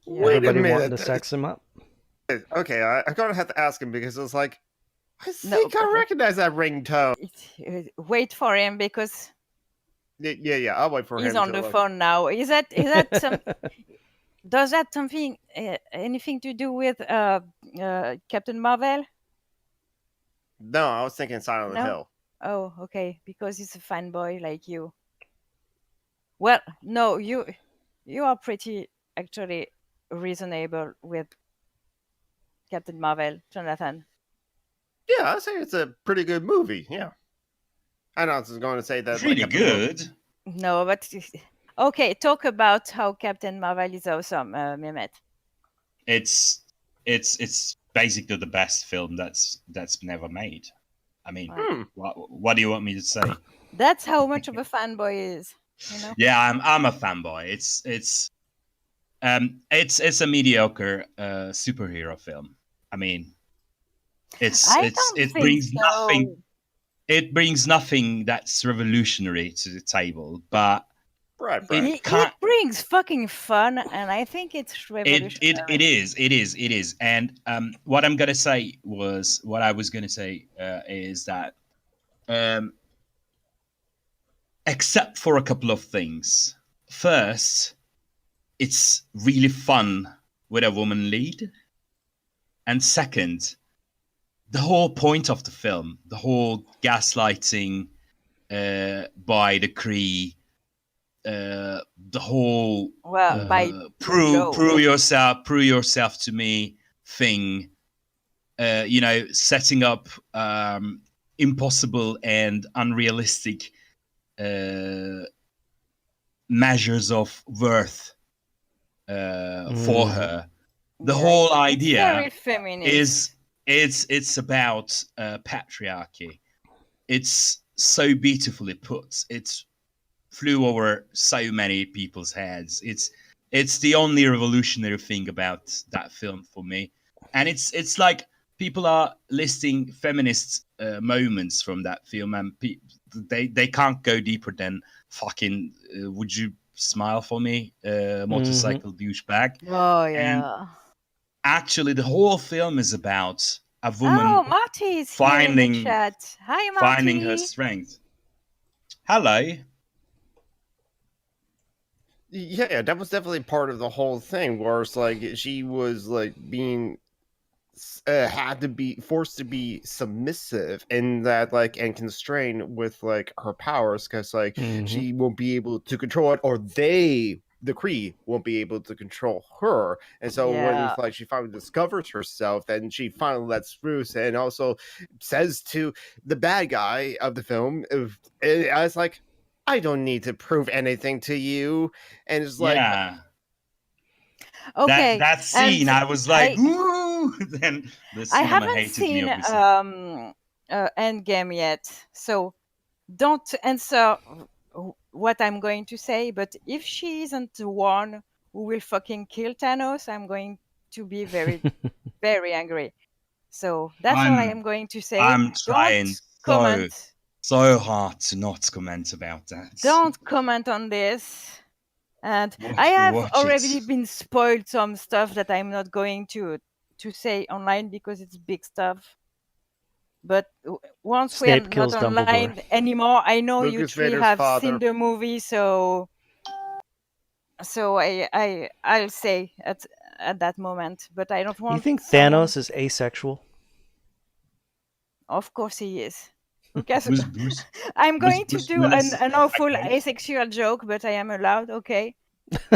Wait a everybody wanting minute. to sex him up. Okay, I'm gonna have to ask him because it was like, I No, think I but recognize that ringtone. wait for him because Yeah. I'll wait for he's him on to the like. phone now. Is that some? Does that something anything to do with Captain Marvel? No, I was thinking Silent No. Hill. Oh, okay. Because he's a fanboy like you. Well, no, you are pretty actually reasonable with Captain Marvel, Jonathan. Yeah, I say it's a pretty good movie. Yeah, I know I was going to say that like Pretty Captain Marvel. good. No, but okay. Talk about how Captain Marvel is awesome, Mehmet. It's basically the best film that's never made. I mean, Right. what do you want me to say? That's how much of a fanboy is, you know. Yeah, I'm a fanboy. It's a mediocre superhero film. I mean, I don't it think brings so. nothing. It brings nothing that's revolutionary to the table, but Right. it It can't. brings fucking fun, and I think it's revolutionary. It is. And what I'm gonna say was what I was gonna say is that um, except for a couple of things. First, it's really fun with a woman lead, and second, the whole point of the film, the whole gaslighting by the Kree, the whole Well, by Joe. prove yourself to me thing, setting up impossible and unrealistic measures of worth for her. The Yeah, whole it's very idea feminist. it's about patriarchy. It's so beautifully put. It's flew over so many people's heads. It's the only revolutionary thing about that film for me, and it's like people are listing feminist moments from that film, and they can't go deeper than fucking. Would you smile for me, motorcycle douchebag? Oh And yeah. actually, the whole film is about a Oh, woman Marty is here in the finding chat. Hi, finding her Marty. strength. Hello. Yeah, that was definitely part of the whole thing, where it's like she was like being had to be forced to be submissive and that like and constrained with like her powers because like she won't be able to control it, or the Kree won't be able to control her. And so when Yeah. like she finally discovers herself, then she finally lets loose and also says to the bad guy of the film, I was like, I don't need to prove anything to you. And it's like, Yeah. Okay. That And scene, I was like, ooh. Then the I cinema haven't hated me, seen obviously. Endgame yet, so don't answer what I'm going to say. But if she isn't the one who will fucking kill Thanos, I'm going to be very, very angry. So that's all I am I'm going to say. I'm Don't trying comment. so hard to not comment about that. Don't comment on this. And I have Watch already it. been spoiled some stuff that I'm not going to say online because it's big stuff. But once we are Snape not kills Dumbledore. online anymore, I know you Lucas three Vader's have father. seen the movie, so I'll say at that moment. But I don't You want think someone. Thanos is asexual? Of course he is. Because Was Bruce I'm was going to Bruce do Willis an awful like asexual joke, but I am allowed. Okay.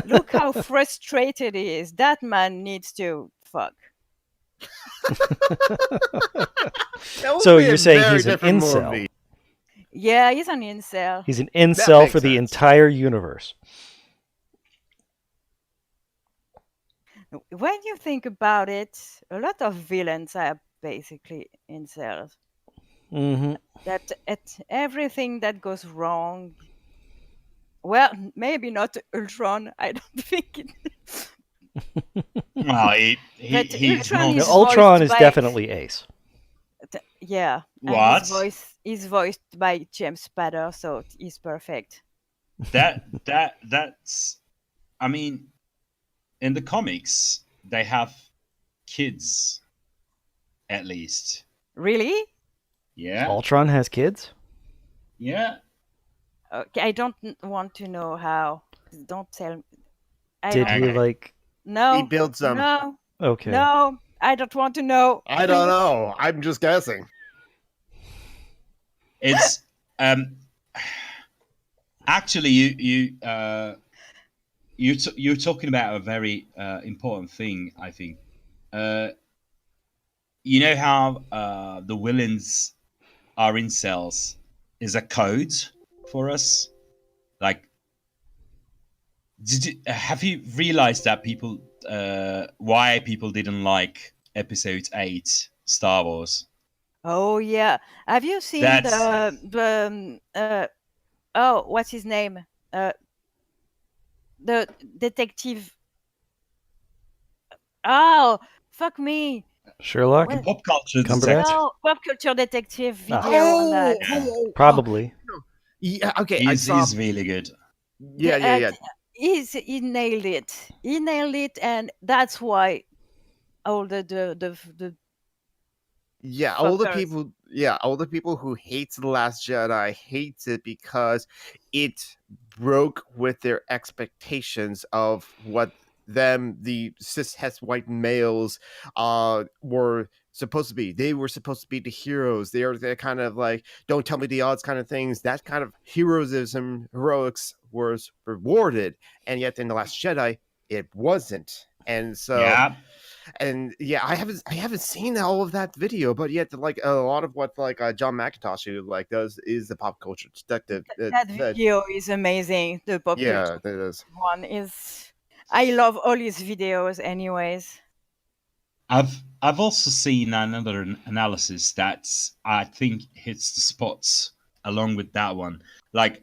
Look how frustrated he is. That man needs to fuck. that would So be a you're saying very he's an different incel? movie. Yeah, he's an incel. He's an That incel makes for the sense. entire universe. When you think about it, a lot of villains are basically incels. Mm-hmm. That at everything that goes wrong, well, maybe not Ultron. I don't think it. Well, But he's Ultron not. Now, is Ultron voiced is by definitely Ace. yeah, and his What? voice is voiced by James Spader, so he's perfect. That's. I mean, in the comics, they have kids, at least. Really? Yeah, Ultron has kids? yeah. Okay, I don't want to know how. Don't tell me. I Did don't he want. Okay. like? He No, builds them. no, Okay. no. I don't want to know. I don't Please. know. I'm just guessing. It's actually you're talking about a very important thing. I think. Uh, you know how the villains are incels is a code for us. Like, have you realized that people why people didn't like Episode 8 Star Wars? Oh yeah. Have you seen That's the oh, what's his name? Uh, the detective. Oh, fuck me. Sherlock? the What? pop culture Cumberbatch? detective. No, pop culture detective Ah. video on that. Yeah. Probably. Yeah. Okay. I saw. He's really good. Yeah. The, Yeah. Yeah. he nailed it. He nailed it, and that's why all the Yeah, fuckers. all the people who hates The Last Jedi hates it because it broke with their expectations of what them, the cis white males, were supposed to be. They were supposed to be the heroes. They're kind of like don't tell me the odds kind of things. That kind of heroics was rewarded, and yet in The Last Jedi, it wasn't. And so Yeah. and yeah, I haven't seen all of that video, but yet like a lot of what like John McIntosh who like does is the pop culture detective. That video is amazing. The pop Yeah, culture that is. one is. I love all his videos, anyways. I've also seen another analysis that I think hits the spots along with that one. Like,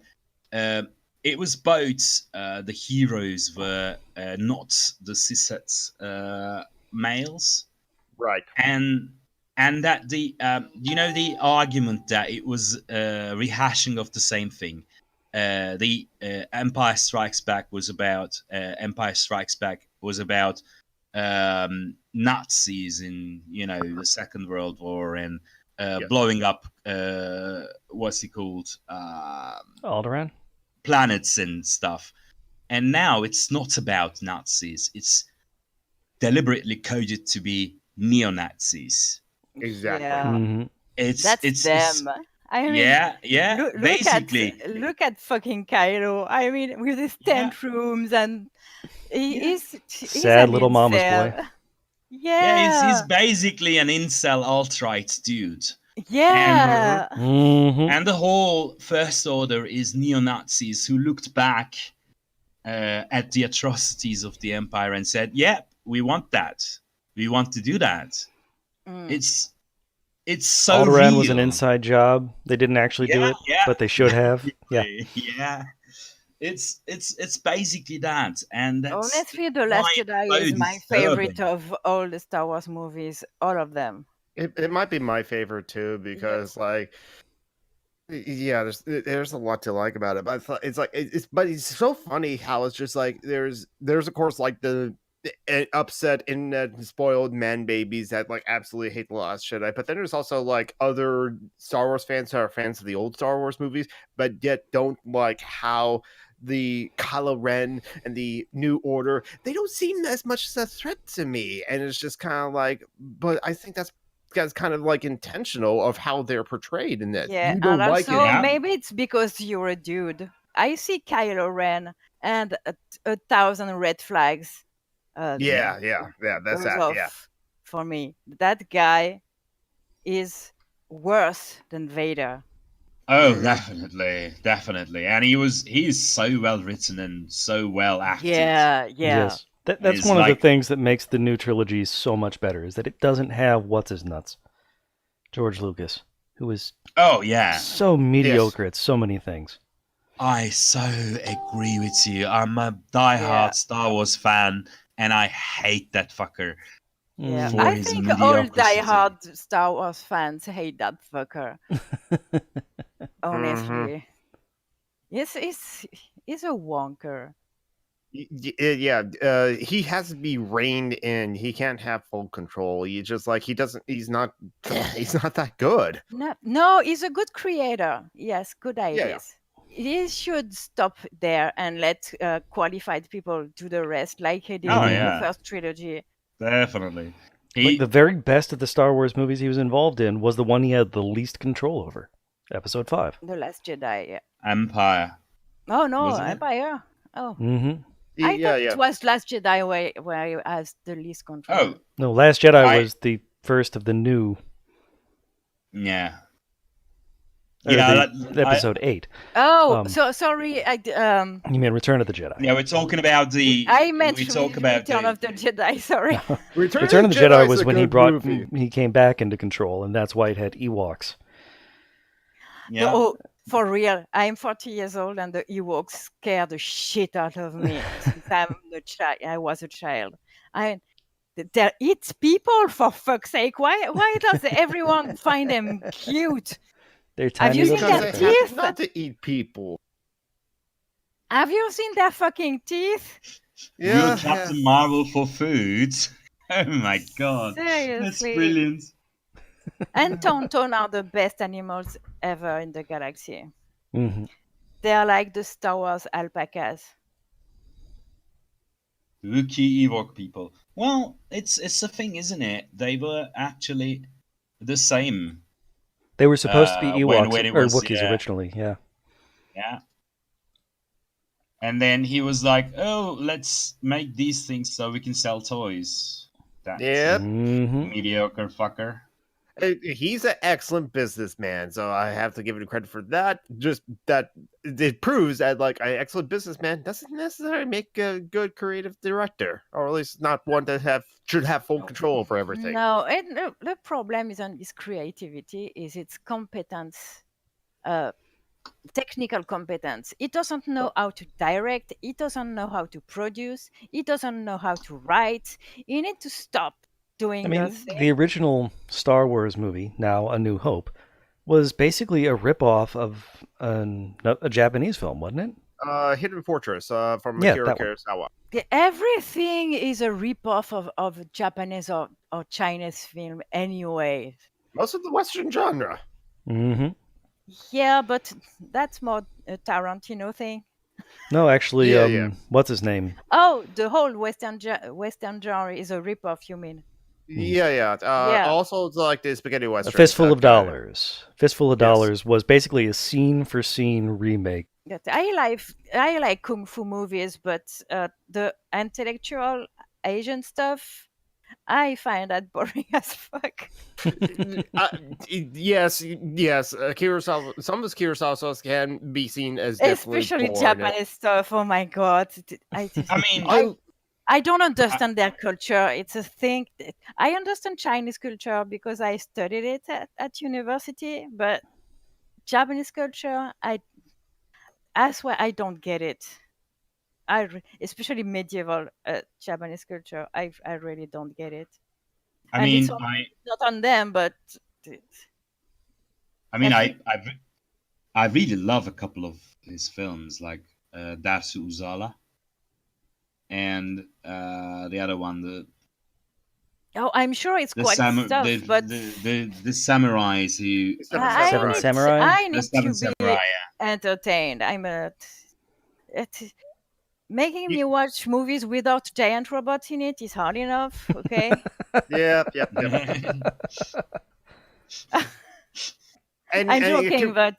uh, it was both the heroes were not the cishet males, Right. and that the the argument that it was rehashing of the same thing. The Empire Strikes Back was about Nazis in the Second World War and Yes. blowing up what's it called Alderaan? planets and stuff. And now it's not about Nazis. It's deliberately coded to be neo-Nazis. Exactly. Yeah, Mm-hmm. that's It's them. I mean, yeah, basically. look at fucking Cairo. I mean, with his Yeah, tantrums and yeah. he's Sad an little mama's boy. incel. Yeah, he's Yeah, basically an incel alt-right dude. Mhm. yeah, Mm-hmm. And the whole First Order is neo-Nazis who looked back at the atrocities of the Empire and said, "Yeah, we want that. We want to do that." Mm. It's so Alderaan was an real. inside job. They didn't actually do Yeah, it, yeah, but they should have. Yeah. yeah. It's basically that, and that's Honestly, The why Last it's Jedi so is my favorite disturbing. of all the Star Wars movies, all of them. It might be my favorite too because like yeah, there's a lot to like about it, but it's like but it's so funny how it's just like there's of course like the upset internet spoiled man babies that like absolutely hate the Last Jedi, but then there's also like other Star Wars fans who are fans of the old Star Wars movies, but yet don't like how the Kylo Ren and the New Order they don't seem as much as a threat to me, and it's just kind of like, but I think that's kind of like intentional of how they're portrayed in it. Yeah, You and don't like it. also Yeah. maybe it's because you're a dude. I see Kylo Ren and a thousand red flags. Yeah, It yeah. That's goes that. Yeah. off for me. That guy is worse than Vader. Oh, Mhm. definitely, and he's so well written and so well acted. Yeah, yeah. Yes. That's Is one of the like things that makes the new trilogy so much better, is that it doesn't have what's his nuts. George Lucas, who is oh yeah, so mediocre at so many things. I so agree with you. I'm a Yeah. diehard Star Wars fan, and I hate that fucker. Yeah, For I his think all mediocrity. diehard Star Wars fans hate that fucker. Honestly, he's a wonker. He has to be reined in. He can't have full control. He just like he doesn't. He's not. He's not that good. No, he's a good creator. Yes, good Yeah. ideas. He should stop there and let qualified people do the rest, like he did Oh, in the yeah. first trilogy. Definitely. Like the very best of the Star Wars movies he was involved in was the one he had the least control over. Episode 5. The Last Jedi, yeah. Empire. Oh no, Wasn't it? Empire. Oh, Mm-hmm. I thought it was Last Jedi where he has the least control. Oh, No, Last Jedi was the first of the new. yeah. Or Yeah, the episode 8. Oh, so sorry. You mean Return of the Jedi? Yeah, we're talking about the. I meant we talk about Return of the Jedi. Sorry. Return of the Jedi was when he came back into control, and that's why it had Ewoks. Yeah. Oh, for real. I'm 40 years old, and the Ewoks scare the shit out of me since I was a child. They eat people, for fuck's sake. Why does everyone find them cute? They're Have tiny you little seen their people. teeth? Not to eat people. Have you seen their fucking teeth? You're Captain Marvel for food. Oh my god. Seriously. That's brilliant. And Tauntaun are the best animals ever in the galaxy. Mm-hmm. They are like the Star Wars alpacas. Wookiee Ewok people. Well, it's a thing, isn't it? They were actually the same. They were supposed to be Ewoks when it or was, Wookiees yeah. originally, yeah. Yeah. And then he was like, "Oh, let's make these things so we can sell toys." That Mm-hmm. mediocre fucker. He's an excellent businessman, so I have to give him credit for that. Just that it proves that like an excellent businessman doesn't necessarily make a good creative director, or at least not one that should have full control over everything. No, the problem isn't his creativity, is its competence, technical competence. He doesn't know how to direct, he doesn't know how to produce, he doesn't know how to write. You need to stop doing those things. The original Star Wars movie, now A New Hope, was basically a ripoff of a Japanese film, wasn't it? Hidden Fortress from Yeah, Akira that one. Kurosawa. Everything is a ripoff of a Japanese or Chinese film anyway. Most of the Western genre. Mm-hmm. Yeah, but that's more a Tarantino thing. No, actually, Yeah. what's his name? Oh, the whole Western genre is a ripoff, you mean? Yeah. Yeah. Also, it's like the spaghetti A western. Fistful of kinda. Dollars. Fistful of Dollars was basically a scene-for-scene remake. That I like kung fu movies, but the intellectual Asian stuff, I find that boring as fuck. Yes. Kurosawa. Some of his Kurosawa stuff can be seen as definitely Especially boring. Japanese stuff. Oh my god! I don't understand their culture. It's a thing. I understand Chinese culture because I studied it at university, but Japanese culture, I swear I don't get it. Especially medieval Japanese culture, I really don't get it. It's not on them, but I really love a couple of his films, like Darsu Uzala, and the other one, I'm sure it's quite stuff, but the samurais who Seven Samurai? I need The Seven to Samurai, be entertained. Making me watch movies without giant robots in it is hard enough. Okay. Yep. I'm joking, but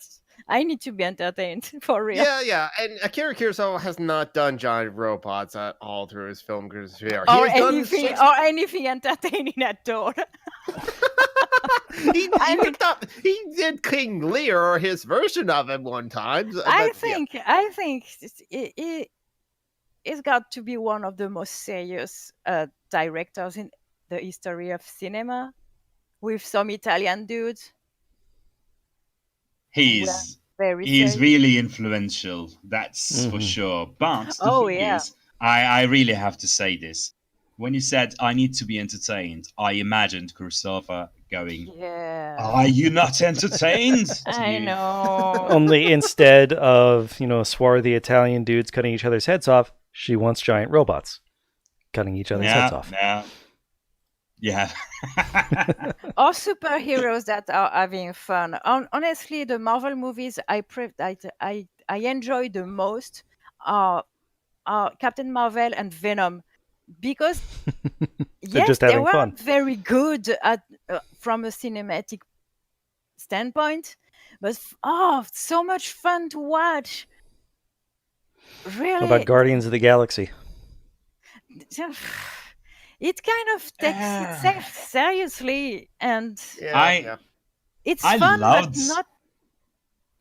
I need to be entertained for real. Yeah. And Akira Kurosawa has not done giant robots at all through his film career. Or anything entertaining at all. He did King Lear, or his version of him, one time. I think he's got to be one of the most serious directors in the history of cinema, with some Italian dudes. he's Very he's serious. really influential. That's for sure. But the thing is, I really have to say this. when you said I need to be entertained, I imagined Kurosawa going, Yeah. "Are you not entertained?" to I you. know. Only instead of, swarthy Italian dudes cutting each other's heads off, she wants giant robots cutting each other's heads off. Yeah. Or superheroes that are having fun. Honestly, the Marvel movies I enjoy the most are Captain Marvel and Venom, because They're just yes, they having fun. weren't very good at from a cinematic standpoint, but so much fun to watch. Really, How about Guardians of the Galaxy? it kind of takes itself seriously, and it's I fun, loved- but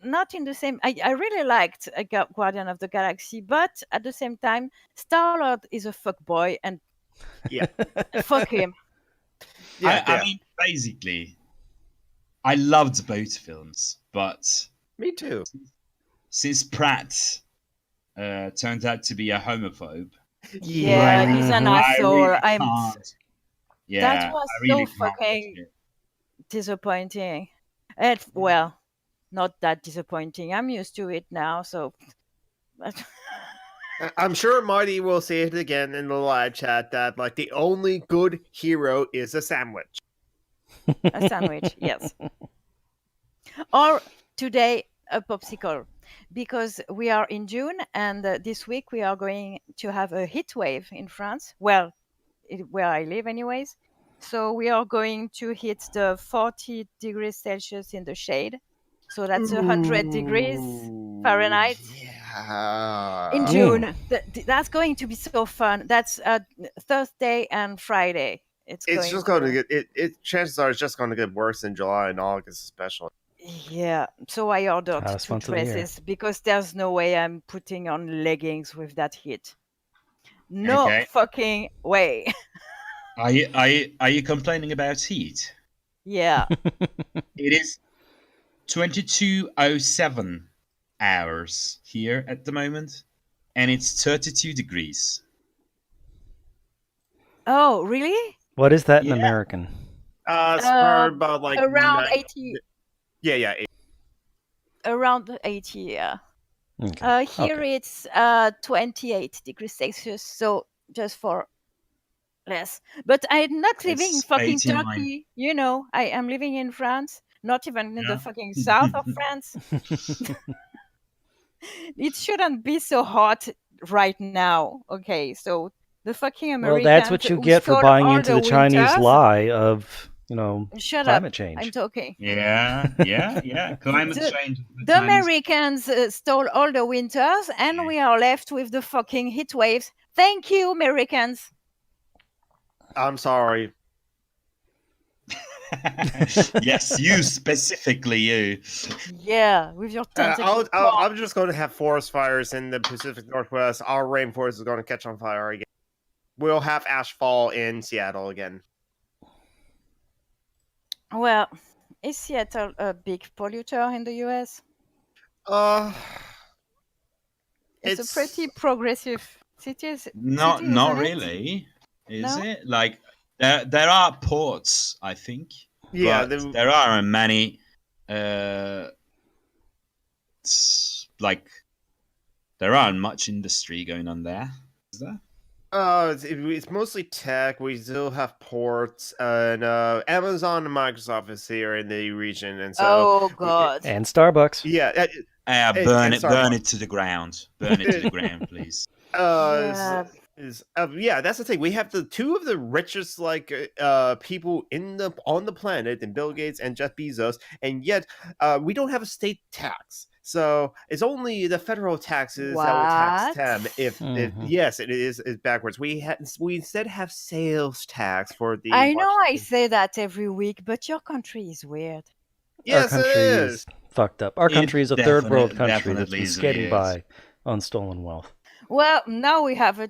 not in the same. I really liked Guardian of the Galaxy, but at the same time, Star-Lord is a fuck boy, and fuck him. I mean, basically, I loved both films, but Me too. since Pratt turned out to be a homophobe, Yeah, he's an asshole. I really can't. Yeah, That was I really so can't watch fucking it. disappointing. Well, not that disappointing. I'm used to it now, so. I'm sure Marty will say it again in the live chat that like the only good hero is a sandwich. A sandwich, yes. Or today, a popsicle, because we are in June, and this week we are going to have a heat wave in France. Well, where I live, anyways. So we are going to hit the 40 degrees Celsius in the shade. So that's 100 degrees Fahrenheit. Yeah. In June. That's going to be so fun. That's Thursday and Friday. It's just going to get it. Chances are it's just going to get worse in July and August, especially. Yeah. So I ordered Hottest 2 month of the year. dresses because there's no way I'm putting on leggings with that heat. No Okay. fucking way. Are you complaining about heat? Yeah. It is 22:07 hours here at the moment, and it's 32 degrees. Oh, really? What is that in Yeah. American? It's probably about like around 80. Yeah. Around 80, yeah. Okay. Here it's 28 degrees Celsius, so just for less. But I'm not living in It's fucking 89. Turkey. I am living in France, not even in Yeah. the fucking south of France. It shouldn't be so hot right now. Okay, so the fucking Americans. Well, that's what you who get for stole buying all into the the Chinese winters- lie of, Shut climate up. change. I'm talking. Yeah. Climate change. The Americans stole all the winters, and we are left with the fucking heat waves. Thank you, Americans. I'm sorry. Yes, you specifically, you. Yeah, with your tentacles. I'm just going to have forest fires in the Pacific Northwest. Our rainforest is going to catch on fire again. We'll have ash fall in Seattle again. Well, is Seattle a big polluter in the US? It's a pretty progressive city. Not isn't it? really, is No? it? Like there are ports, I think. Yeah, but there are many. There aren't much industry going on there. Is there? It's mostly tech. We still have ports, and Amazon and Microsoft is here in the region, and so Oh God. And Starbucks. yeah. Burn and it to the ground. Burn it to the ground, please. Yeah. That's the thing. We have the two of the richest people on the planet, and Bill Gates and Jeff Bezos, and yet we don't have a state tax. So it's only the federal taxes that will tax them. If yes, it is backwards. We instead have sales tax for the. I know I say that every week, but your country is weird. Yes, Our it country is. Fucked up. Our country is a third world country that's definitely been is skating weird. by on stolen wealth. Well, now we have a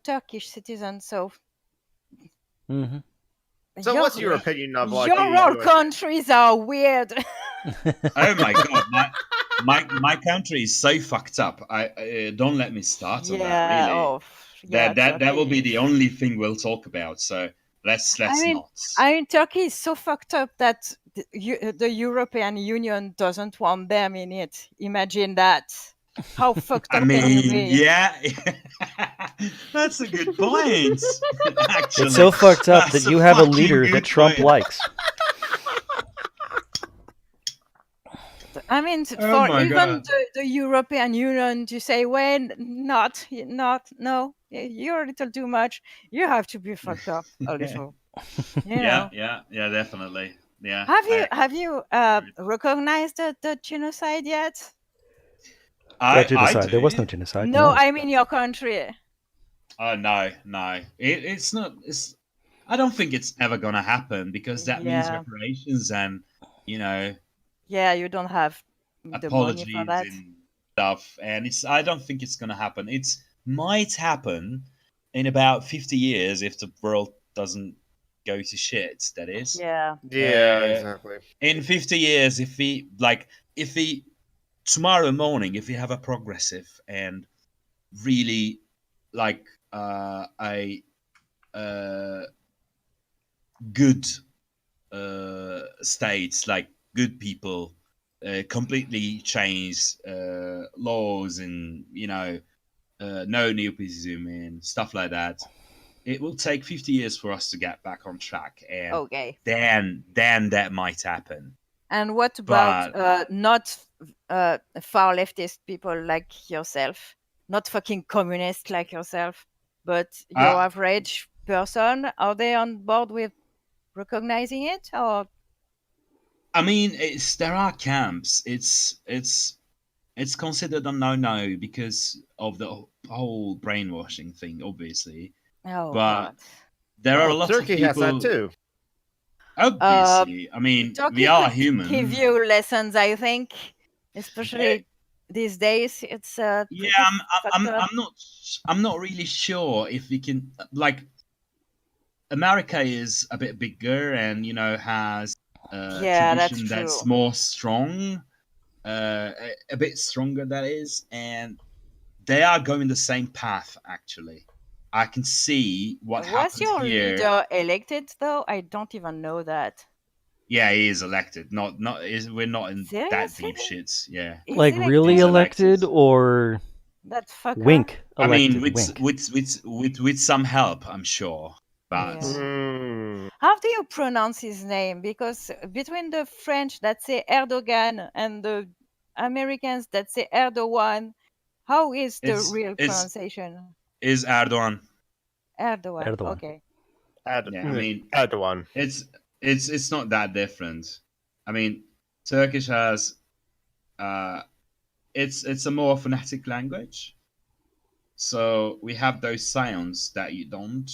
Turkish citizen, so. Mm-hmm. So what's your opinion of like your the all US? countries are weird. Oh my god, my country is so fucked up. I don't let me start on that. Really. yeah, that will be Turkey. the only thing we'll talk about. So let's I mean, not. Turkey is so fucked up that the European Union doesn't want them in it. Imagine that. How fucked I up can you mean, be? yeah, that's a good point. Actually, It's so fucked up that's that you have a fucking leader good that Trump point. likes. I mean, Oh for my even god. the European Union to say, well, no, you're a little too much. You have to be fucked up a little. You know. Yeah, definitely. Yeah, Have you agree. recognized the genocide yet? What I genocide? There was no do. genocide. No, No. I mean your country. Oh no. It's not. It's. I don't think it's ever gonna happen because that means Yeah, reparations and you know yeah, you don't have the money for apologies that. and stuff. And it's. I don't think it's gonna happen. It might happen in about 50 years if the world doesn't go to shit. That is. Yeah. Yeah, Uh, exactly. in 50 years, if we tomorrow morning, if we have a progressive and really like a uh, good states, like good people, completely change laws and no nepotism and stuff like that. It will take 50 years for us to get back on track, and Okay. then that might happen. And what about But not far leftist people like yourself, not fucking communist like yourself, but your uh, average person? Are they on board with recognizing it, or I mean, there are camps. It's considered a no-no because of the whole brainwashing thing, obviously. oh But god? there are Oh, lots of Turkey has that people. too. Uh, Obviously, I mean, we Turkey are could give human. you lessons, I think, Eh, especially these days. It's Yeah, pretty fucked up. I'm not really sure if we can like America is a bit bigger and has a Yeah, that's tradition that's true. more strong, a bit stronger that is, and they are going the same path actually. I can see what Was happened your here. leader elected though? I don't even know that. Yeah, he is elected. Not is we're not in that Seriously? deep shits. Yeah, He's Like really elected? he's elected. elected or That fucker? wink I mean, elected? Wink. with some help, I'm sure. But Yeah. Hmm. How do you pronounce his name? Because between the French that say Erdogan and the Americans that say Erdogan, how is the it's real it's pronunciation? is Erdogan. Erdogan. Erdogan. Okay. Yeah, I mean, Erdogan. it's it's not that different. I mean, Turkish has uh, it's a more phonetic language, so we have those sounds that you don't,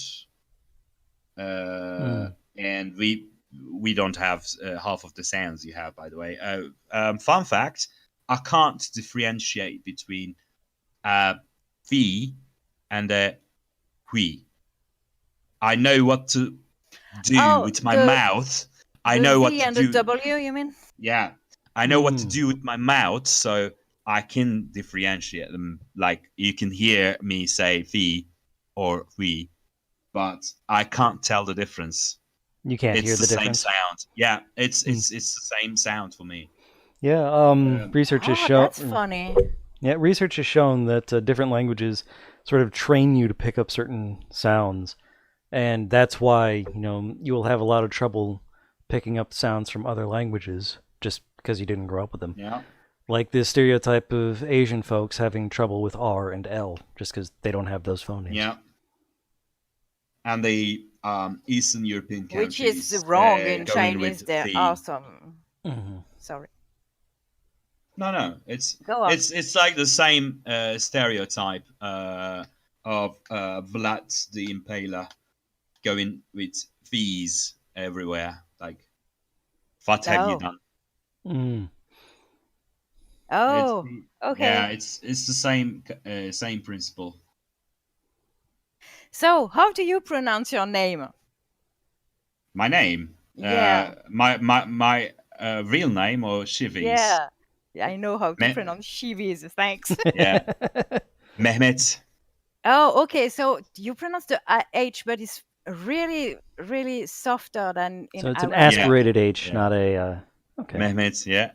Hmm. and we don't have half of the sounds you have. By the way, fun fact: I can't differentiate between the and hui. I know what to do Oh, with my mouth. I the know what V to and the do. W, you mean? Yeah, I know what to Hmm. do with my mouth, so I can differentiate them. Like you can hear me say "the" or "we," but I can't tell the difference. You can't It's hear the the same difference. sound. Yeah, Hmm. it's the same sound for me. Yeah. Research has Oh, that's shown. funny. Yeah, research has shown that different languages sort of train you to pick up certain sounds, and that's why you will have a lot of trouble picking up sounds from other languages just because you didn't grow up with them. Yeah, Like the stereotype of Asian folks having trouble with R and L just because they don't have those phonemes. yeah. And the Eastern European Which is countries wrong in going Chinese. with They're "the." awesome. Hmm. Sorry. No, it's Go on. it's like the same stereotype of Vlad the Impaler going with V's everywhere. Like, what have you Oh. done? Mm. It's Oh. yeah, Okay. it's the same principle. So, how do you pronounce your name? My name, Yeah. my real name or Shivi's? Yeah. I know how to Me- pronounce Shivis. Thanks. yeah, Mehmet. Oh, okay. So you pronounce the H, but it's really, really softer than in So it's an Arabic. aspirated H, Yeah. not a. Okay. Mehmet, yeah.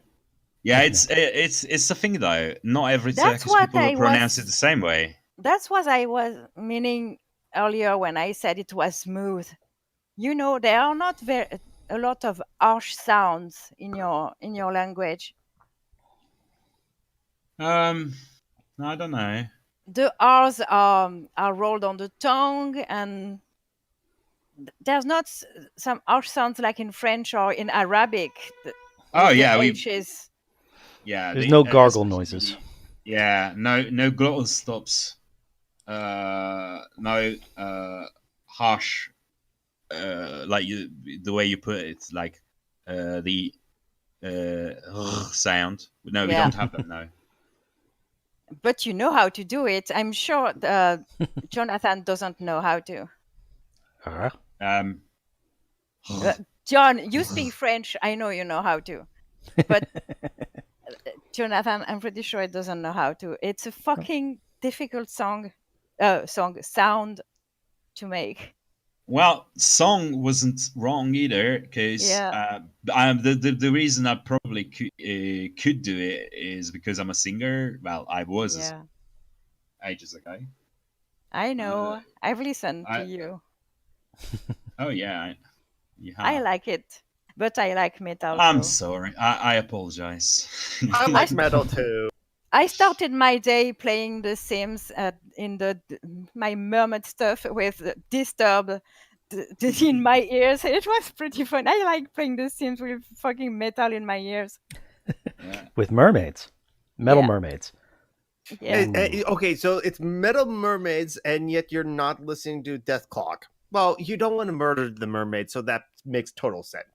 Yeah, it's the thing though. Not every That's Turkish what people will I pronounce it was. the same way. That's what I was meaning earlier when I said it was smooth. You know, there are not a lot of harsh sounds in your language. I don't know. The R's are rolled on the tongue, and there's not some harsh sounds like in French or in Arabic Oh with the yeah, H's. There's no gargle especially noises. no glottal stops. No harsh like the way you put it, like the sound. No, we Yeah, don't have them. No. but you know how to do it. I'm sure Jonathan doesn't know how to. Ah. Um, John, you speak French. I know you know how to. But Jonathan, I'm pretty sure it doesn't know how to. It's a fucking difficult sound to make. well, song wasn't wrong either, because Yeah, the reason I probably could do it is because I'm a singer. Well, I was yeah. ages ago. I Uh, know. I've listened to I you. oh yeah, you I have. like it, but I like metal I'm too. sorry. I apologize. I I like metal too. I started my day playing The Sims in my mermaid stuff with Disturb in my ears. It was pretty fun. I like playing The Sims with fucking metal in my ears. Yeah. With mermaids, metal Yeah, mermaids. yeah. Okay, so it's Metal Mermaids, and yet you're not listening to Death Clock. Well, you don't want to murder the mermaid, so that makes total sense.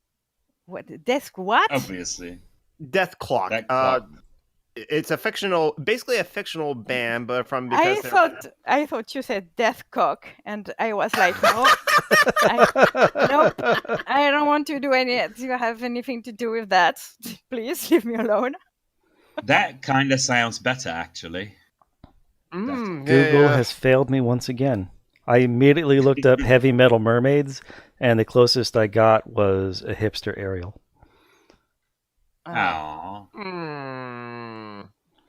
What desk? What? Obviously, Death Clock. that clock. It's basically a fictional band, but from because I they're thought you said death cock, and I was like, no, nope. I don't want to do any. Do you have anything to do with that? Please leave me alone. That kind of sounds better, actually. That Google yeah. has failed me once again. I immediately looked up heavy metal mermaids, and the closest I got was a hipster Ariel. Aww.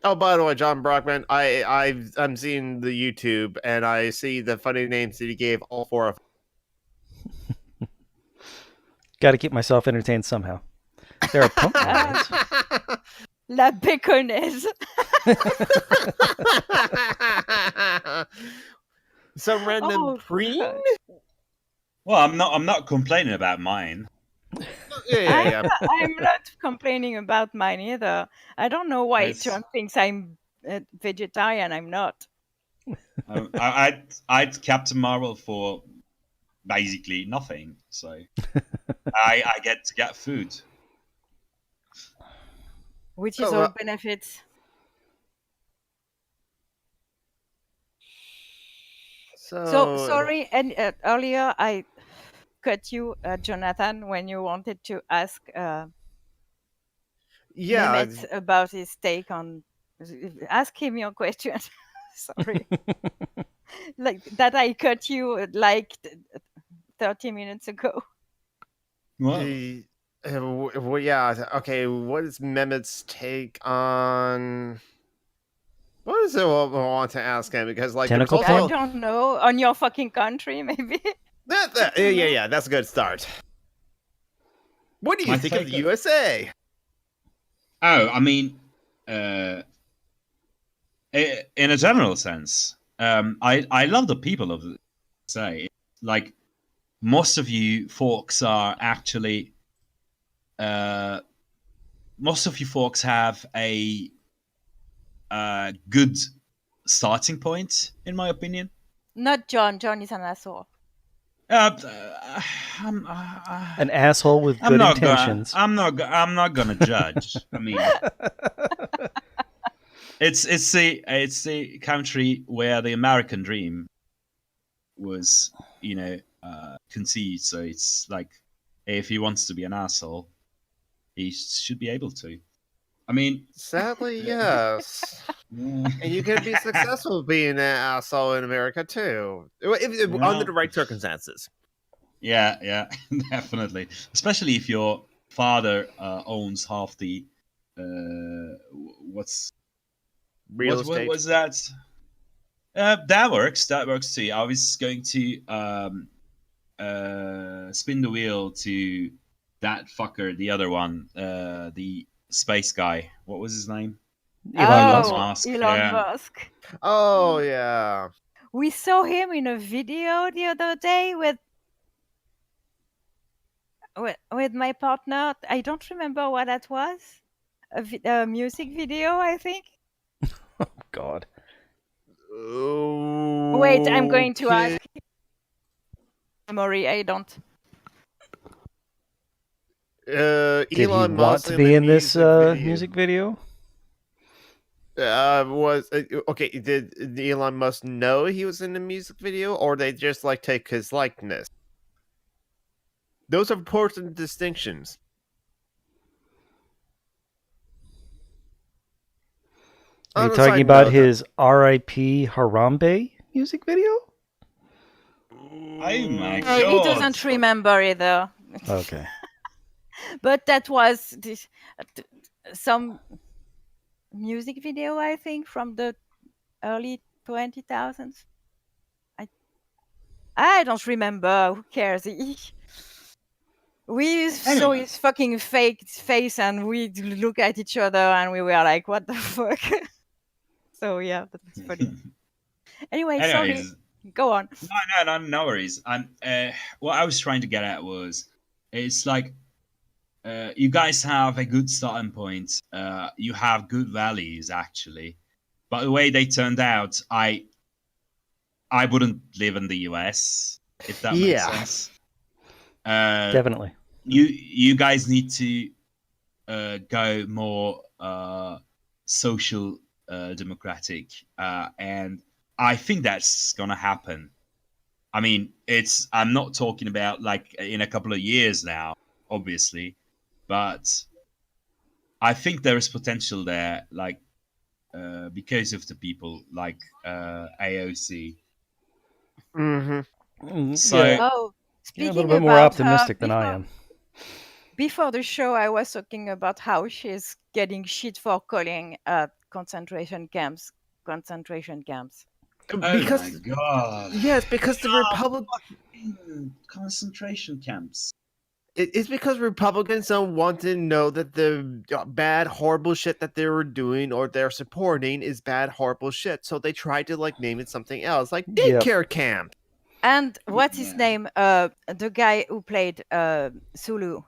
Oh, by the way, John Brockman, I'm seeing the YouTube, and I see the funny names that he gave all four of. Got to keep myself entertained somehow. There are punk mermaids. La Béconnaise. Some random Oh, preen. God. Well, I'm not complaining about mine. Yeah. I'm not complaining about mine either. I don't know why It's, John thinks I'm vegetarian. I'm not. I'd Captain Marvel for basically nothing, so I get to get food. Which is Oh, all well. benefits. So sorry, and earlier I cut you, Jonathan, when you wanted to ask Yeah. Mehmet about his take on. Ask him your question. Sorry, like that I cut you 30 minutes ago. Well, Well, yeah. Okay. What is Mehmet's take on? What is it I want to ask him? Because like there's Tentacle I also don't know, on your fucking country, maybe. yeah, that's a good start. What do you my think of take the USA? Oh, I mean, in a general sense, I love the people of the USA. Like most of you folks are actually, most of you folks have a good starting point, in my opinion. Not John. John is an asshole. Uh, I'm, An asshole with I'm good not gonna. intentions. I'm not gonna judge. I mean, it's the country where the American dream was, conceived. So it's like, if he wants to be an asshole, he should be able to. I mean, Sadly, yes. yeah, And you can be successful being an asshole in America too, under yeah, the right circumstances. yeah, definitely. Especially if your father owns half the what's Real what estate. was that? That works. That works too. I was going to spin the wheel to that fucker, the other one, the space guy. What was his name? Elon Elon Musk. Oh, Musk. Elon Yeah. Musk. Oh yeah. We saw him in a video the other day with my partner. I don't remember what that was. A music video, I think. God. Wait, I'm going to Okay. ask. Memory, I don't. Did he Elon want Musk to in be the in this music video. music video? Was okay. Did Elon Musk know he was in the music video, or they just like take his likeness? Those are important distinctions. Are you On a talking side about note, his R.I.P. Harambe music video? Oh my He god. doesn't remember either. Okay. But that was some music video, I think, from the early 20,000s. I don't remember. Who cares? We saw Anyway. his fucking fake face and we look at each other and we were like, what the fuck? So yeah, that's funny. Anyway, sorry. Anyways, Go on. no worries. What I was trying to get at was, it's like, you guys have a good starting point. You have good values actually, but the way they turned out, I wouldn't live in the US if that makes Yeah. sense. Definitely. You guys need to go more social democratic, and I think that's gonna happen. I mean, I'm not talking about like in a couple of years now, obviously, but I think there is potential there, like because of the people like AOC. Mm-hmm. So Yeah, Oh, you're a speaking little bit more about her, optimistic than I am. before the show, I was talking about how she's getting shit for calling concentration camps. oh my Because god, yes, because the Republic. concentration camps. It's because Republicans don't want to know that the bad, horrible shit that they were doing or they're supporting is bad, horrible shit. So they try to like name it something else, like Yep. daycare camp. And what's his Yeah. name? The guy who played Sulu.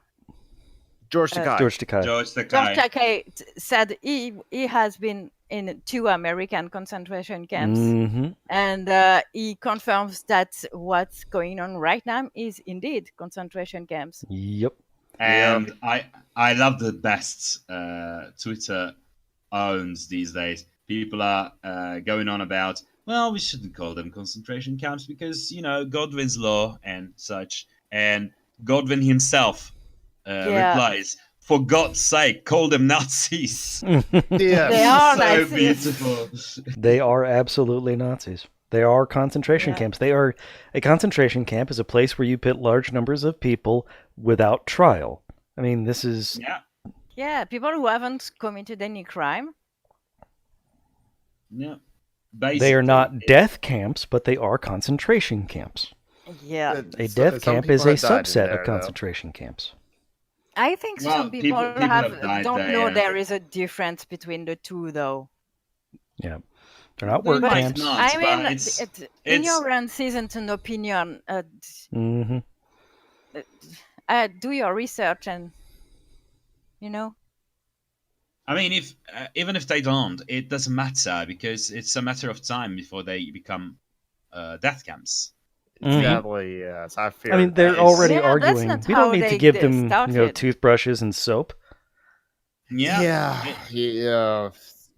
George Takei. George Takei. George George Takei. Takei said he has been in 2 American concentration camps, Mm-hmm. and he confirms that what's going on right now is indeed concentration camps. Yep. And I love the best Twitter owns these days. People are going on about, well, we shouldn't call them concentration camps because, you know, Godwin's law and such. And Godwin himself Yeah. replies, for God's sake, call them Nazis. Yeah. They are So Nazis. beautiful. They are absolutely Nazis. They are concentration Yeah. camps. A concentration camp is a place where you put large numbers of people without trial. I mean, this is Yeah. Yeah, people who haven't committed any crime. Yeah. they are Basically, not death camps, but they are concentration camps. Yeah. A death camp is a subset of concentration camps. I think Well, some people, people have died don't there, know yeah. there is a difference between the two, though. Yeah. They're not They work might camps. not. I but mean, it's- ignorance isn't an opinion. Mm-hmm. Do your research and, you know. I mean, if even if they don't, it doesn't matter because it's a matter of time before they become death camps. Exactly. Yes, I fear. I mean, they're that. already Yeah, that's arguing. not We how don't need they to give them, started. toothbrushes and soap. Yeah. Yeah.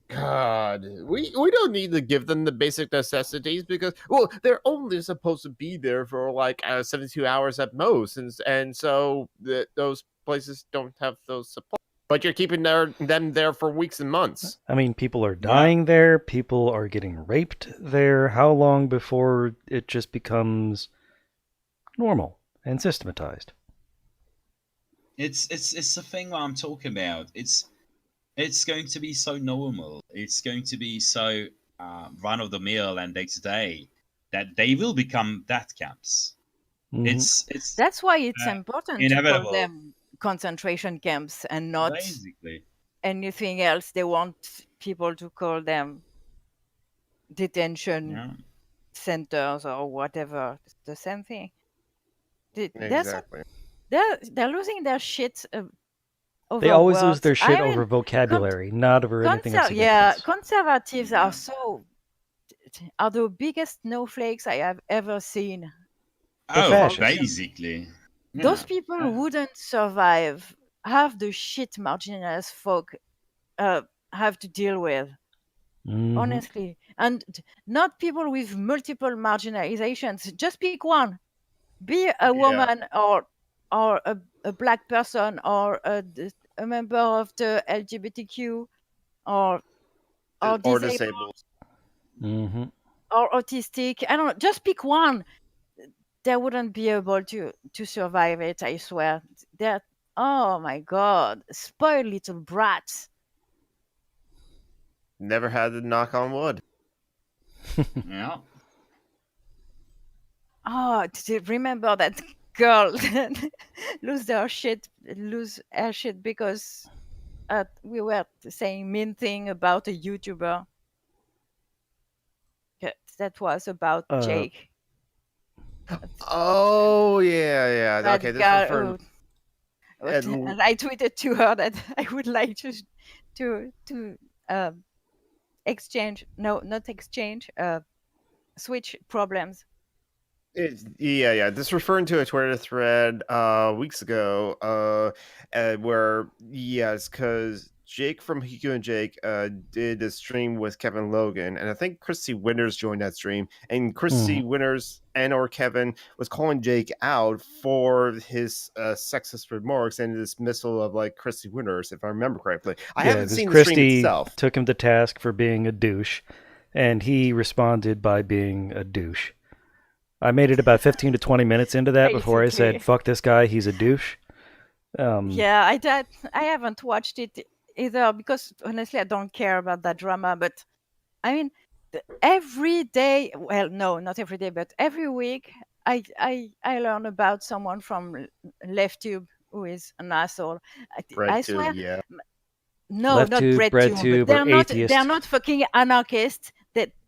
God, we don't need to give them the basic necessities because they're only supposed to be there for like 72 hours at most, and so those places don't have those supplies. but you're keeping them there for weeks and months. I mean, people are dying there. People are getting raped there. How long before it just becomes normal and systematized? It's the thing what I'm talking about. It's going to be so normal. It's going to be so run of the mill and day to day that they will become death camps. It's That's why it's important inevitable. to call them concentration camps and not basically anything else. They want people to call them detention yeah. centers or whatever. It's the same thing. Exactly. They're losing their shit over They always lose words. their shit I over mean, vocabulary, not over anything of yeah, significance. conservatives Yeah. are the biggest snowflakes I have ever seen. They're Oh, fascists. basically. Those Yeah. people wouldn't survive half the shit marginalized folk have to deal with. Mhm. Honestly, and not people with multiple marginalizations. Just pick one. Be a woman or a black person or a member of the LGBTQ or Or disabled disabled. Mhm. or autistic. I don't know. Just pick one. They wouldn't be able to survive it. I swear. They're, oh my god, spoiled little brats. Never had to knock on wood. Yeah. Oh, remember that girl lose her shit because we were saying mean thing about a YouTuber. That was about Jake. Oh yeah. That Okay, this guy. referring. And I tweeted to her that I would like to exchange. No, not exchange. Switch problems. Yeah. This referring to a Twitter thread weeks ago, where it's because Jake from Hiku and Jake did a stream with Kevin Logan, and I think Christy Winters joined that stream, and Christy Winters and or Kevin was calling Jake out for his sexist remarks and dismissal of like Christy Winters, if I remember correctly. I haven't seen the stream Christy itself. took him to task for being a douche, and he responded by being a douche. I made it about 15 to 20 minutes into that before I said, fuck this guy, he's a douche. Yeah, I haven't watched it either because honestly I don't care about that drama. But I mean, every day, well, no, not every day, but every week, I learn about someone from LeftTube who is an asshole. I swear, Yeah. no, not LeftTube, BreadTube. BreadTube, or They're atheist. not fucking anarchists.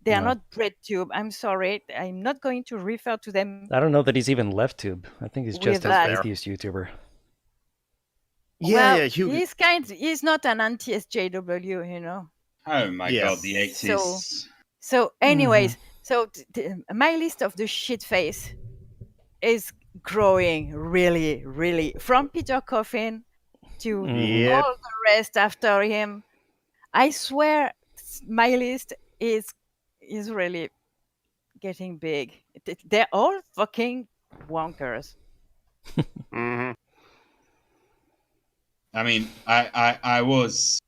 They are No. not BreadTube. I'm sorry. I'm not going to refer to them. I don't know that he's even LeftTube. I think he's just With an that. atheist YouTuber. Well, Yeah. he's not an anti-SJW, you know. Oh my Yes. god, the 80s. So anyways, so my list of the shit face is growing really, really from Peter Coffin to Yep. all the rest after him. I swear my list is really getting big. They're all fucking wonkers. Mhm. I mean, I was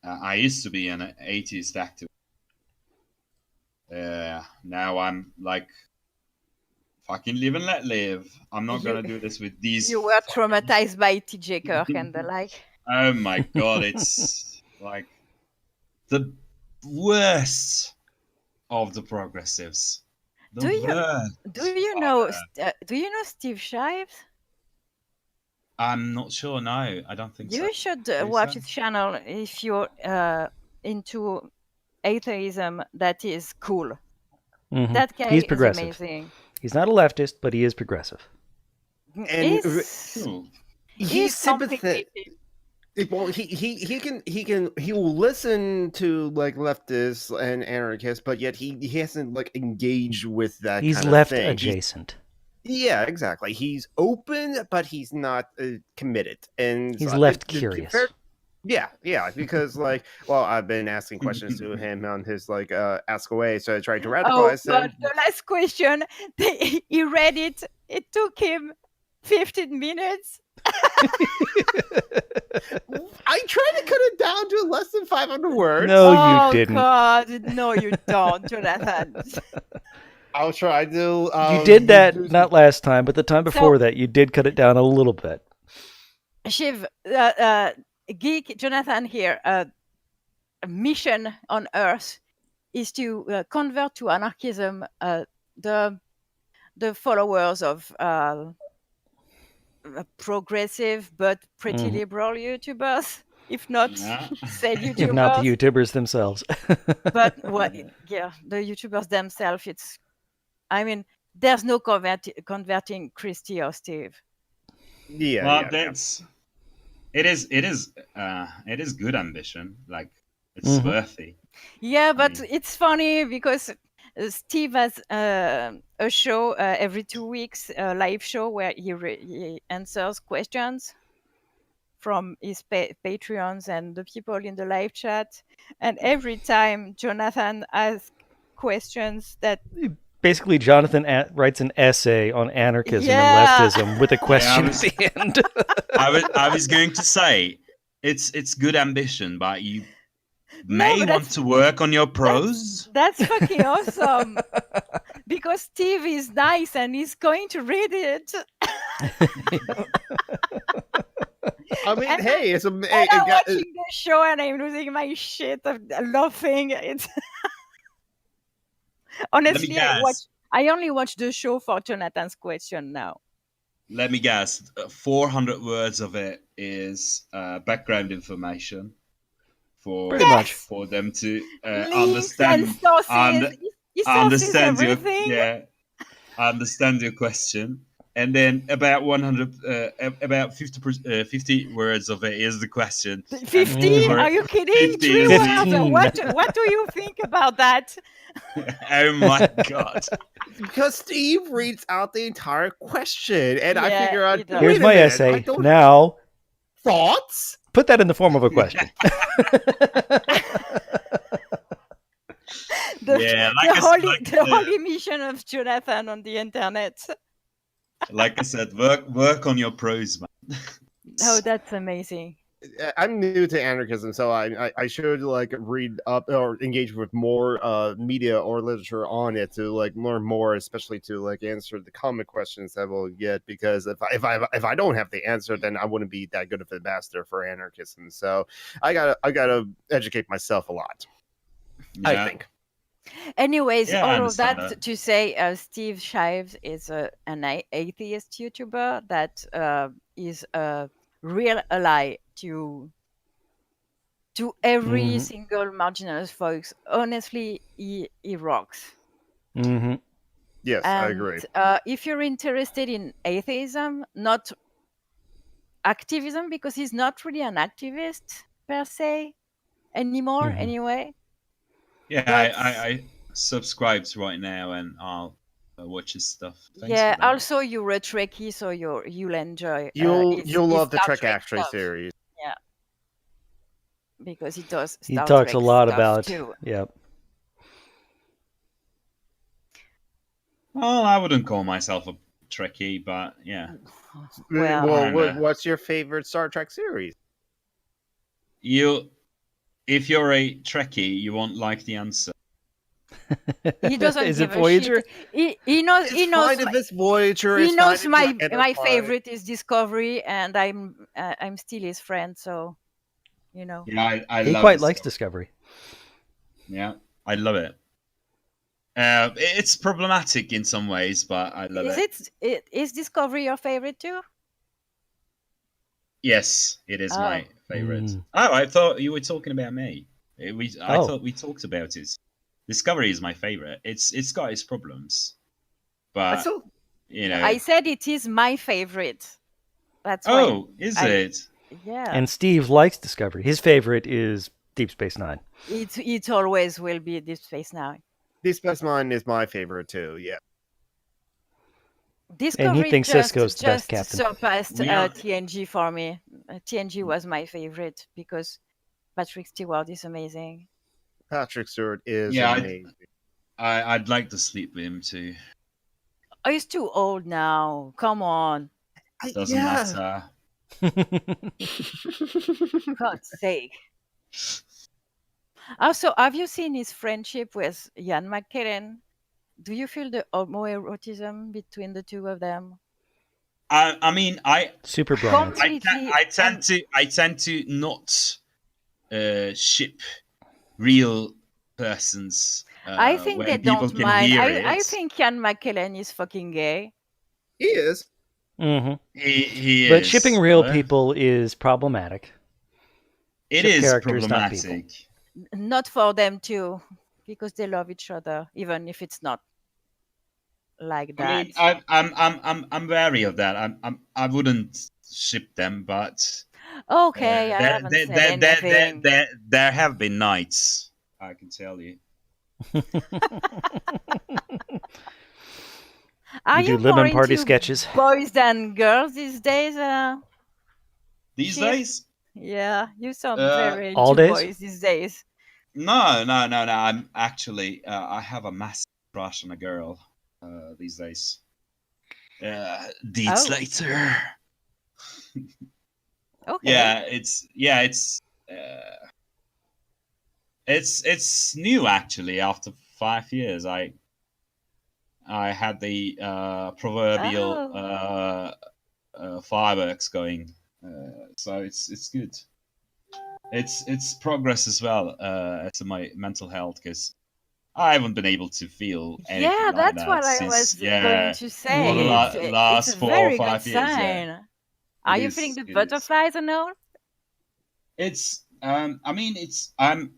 I used to be an atheist activist. Now I'm like, fucking live and let live. I'm not gonna do this with these. You were traumatized by TJ Kirk and the like. Oh my god, it's like the worst of the progressives. Do you know Steve Shives? I'm not sure. No, I don't think so. You should watch his channel if you're into atheism. That is cool. That guy He's is progressive. amazing. He's not a leftist, but he is progressive. And he's sympathetic. Well, he will listen to like leftists and anarchists, but yet he hasn't like engaged with that. He's kind left of thing. adjacent. Yeah, exactly. He's open, but he's not committed, and he's left curious. Yeah, because like, well, I've been asking questions to him on his like ask away, so I tried to radicalize him. The last question, he read it. It took him 15 minutes. I tried to cut it down to less than 500 words. No, you Oh didn't. God, no, you don't, Jonathan. I'll try to. You did that not last time, but the time before So- that, you did cut it down a little bit. Shiv, Geek Jonathan here. A mission on Earth is to convert to anarchism the followers of progressive but pretty Mhm. liberal YouTubers, if not Yeah. said YouTubers. If not the YouTubers themselves. But yeah, the YouTubers themselves. I mean, there's no converting Christy or Steve. Yeah, Well, yeah. that's it is good ambition. Like it's Mhm. worthy. Yeah, but mean- it's funny because Steve has a show every 2 weeks, a live show where he answers questions from his Patreons and the people in the live chat. And every time Jonathan asks questions that Basically, Jonathan writes an essay on anarchism Yeah. and leftism with a question was- at the end. I was going to say it's good ambition, but you may but want that's- to work on your prose. that's fucking awesome. Because Steve is nice and he's going to read it. I mean, And hey, it's a. And I'm watching the show and I'm losing my shit. I'm laughing. It's honestly, guess. I only watch the show for Jonathan's question now. Let me guess. 400 words of it is background information for Pretty much. for them to Links understand and sources. und- He sources understand your everything. understand your question, and then about 100 about 50 words of it is the question. 50? And Are you kidding? 50 3 is words. the- What do you think about that? Oh my god. Because Steve reads out the entire question, and I Yeah, figure out. he does. Here's wait a my minute, I essay. don't Now, thoughts. put that in the form of a question. Yeah, like I said- The holy mission of Jonathan on the internet. Like I said, work on your prose, man. Oh, that's amazing. I'm new to anarchism, so I should like read up or engage with more media or literature on it to like learn more, especially to like answer the common questions that we'll get. Because if I don't have the answer, then I wouldn't be that good of an ambassador for anarchism. So I gotta educate myself a lot. I Yeah. think. Anyways, Yeah, I all of understand that that. to say, Steve Shives is an atheist YouTuber that is a real ally to every Mhm. single marginalized folks. Honestly, he rocks. Hmm. Yes, I And agree. if you're interested in atheism, not activism, because he's not really an activist per se anymore, Mhm. anyway. Yeah, But- I subscribe to right now, and I'll watch his stuff. Thanks Yeah, for that. also you're a Trekkie, so you'll enjoy. You'll his love the Star Trek Trek Actually stuff, series. because he does. He Star talks Trek a lot stuff about. too. Yep. Well, I wouldn't call myself a Trekkie, but yeah, Well, kinda. What's your favorite Star Trek series? If you're a Trekkie, you won't like the answer. he doesn't Is give it a Voyager? shit. He knows. It's He knows. fine if it's Voyager. He it's knows fine if my it's my Enterprise. favorite is Discovery, and I'm still his friend. So, you know. Yeah, I He love quite this likes stuff. Discovery. Yeah, I love it. It's problematic in some ways, but I love it. Is Discovery your favorite too? Yes, it is my favorite. Mm. Oh, I thought you were talking about me. I Oh. thought we talked about it. Discovery is my favorite. It's got its problems, but So you know. I said it is my favorite. That's why. Oh, is it? Yeah. And Steve likes Discovery. His favorite is Deep Space Nine. It always will be Deep Space Nine. Deep Space Nine is my favorite too. Yeah. Discovery thinks just, Cisco's the best just captain. surpassed We are- TNG for me. TNG was my favorite because Patrick Stewart is amazing. Patrick Stewart is Yeah, amazing. I'd like to sleep with him too. Oh, he's too old now. Come on. Doesn't matter. For God's sake. Also, have you seen his friendship with Ian McKellen? Do you feel the homoerotism between the two of them? I mean, Super bromance. Completely. I tend to not ship real persons I think they when people don't can mind. hear I it. think Ian McKellen is fucking gay. He is. Hmm. He But is. shipping real people is problematic. It Ship is characters, not people. problematic. Not for them too, because they love each other, even if it's not like I that. mean, I'm wary of that. I wouldn't ship them, but Okay, I haven't said anything. there have been nights. I can tell you. Are You do you more lemon party into sketches. boys than girls these days? These Chief? days, Yeah, you sound uh, very All into days? boys these days. no. I'm actually I have a massive crush on a girl these days. Deeds Oh, later. okay. Uh, it's new actually. After 5 years, I had the proverbial Oh, fireworks going, so it's good. It's progress as well to my mental health because I haven't been able to feel anything yeah, like that's that what I since was going to for the say. It's a last four or very good 5 years. Yeah, sign. Are it you feeling is. the It is. butterflies and all? It's I mean it's I'm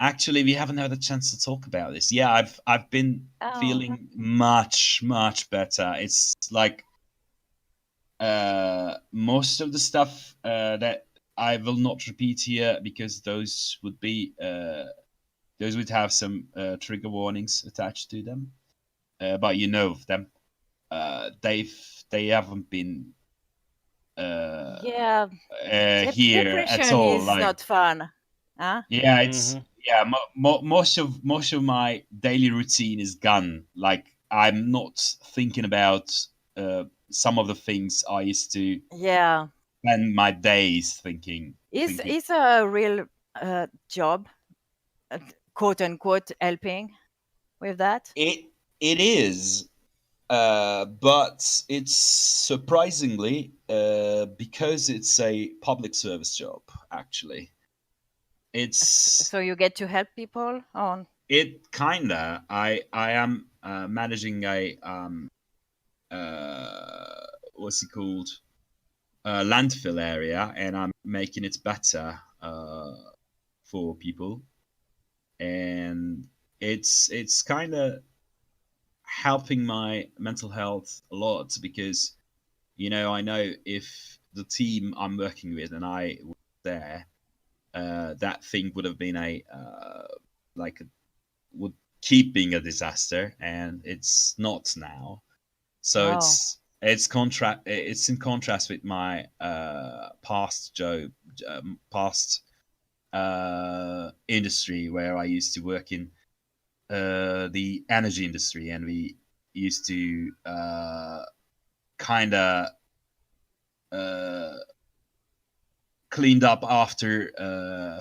actually we haven't had a chance to talk about this. Yeah, I've been Oh, feeling much better. It's like most of the stuff that I will not repeat here because those would have some trigger warnings attached to them. But you know of them. They haven't been uh, yeah. here at Depression all. is Like not fun. Huh? yeah, Hmm. most of my daily routine is gone. Like I'm not thinking about some of the things I used to Yeah. spend my days thinking. Is a real job, uh, quote unquote, helping with that? It is, but it's surprisingly because it's a public service job. Actually, it's So you get to help people on. it kinda. I am managing a what's it called landfill area, and I'm making it better for people, and it's kind of helping my mental health a lot because I know if the team I'm working with and I were there, that thing would have been a like a, would keep being a disaster, and it's not now. So Oh, it's in contrast with my past industry where I used to work in the energy industry, and we used to kind of uh, cleaned up after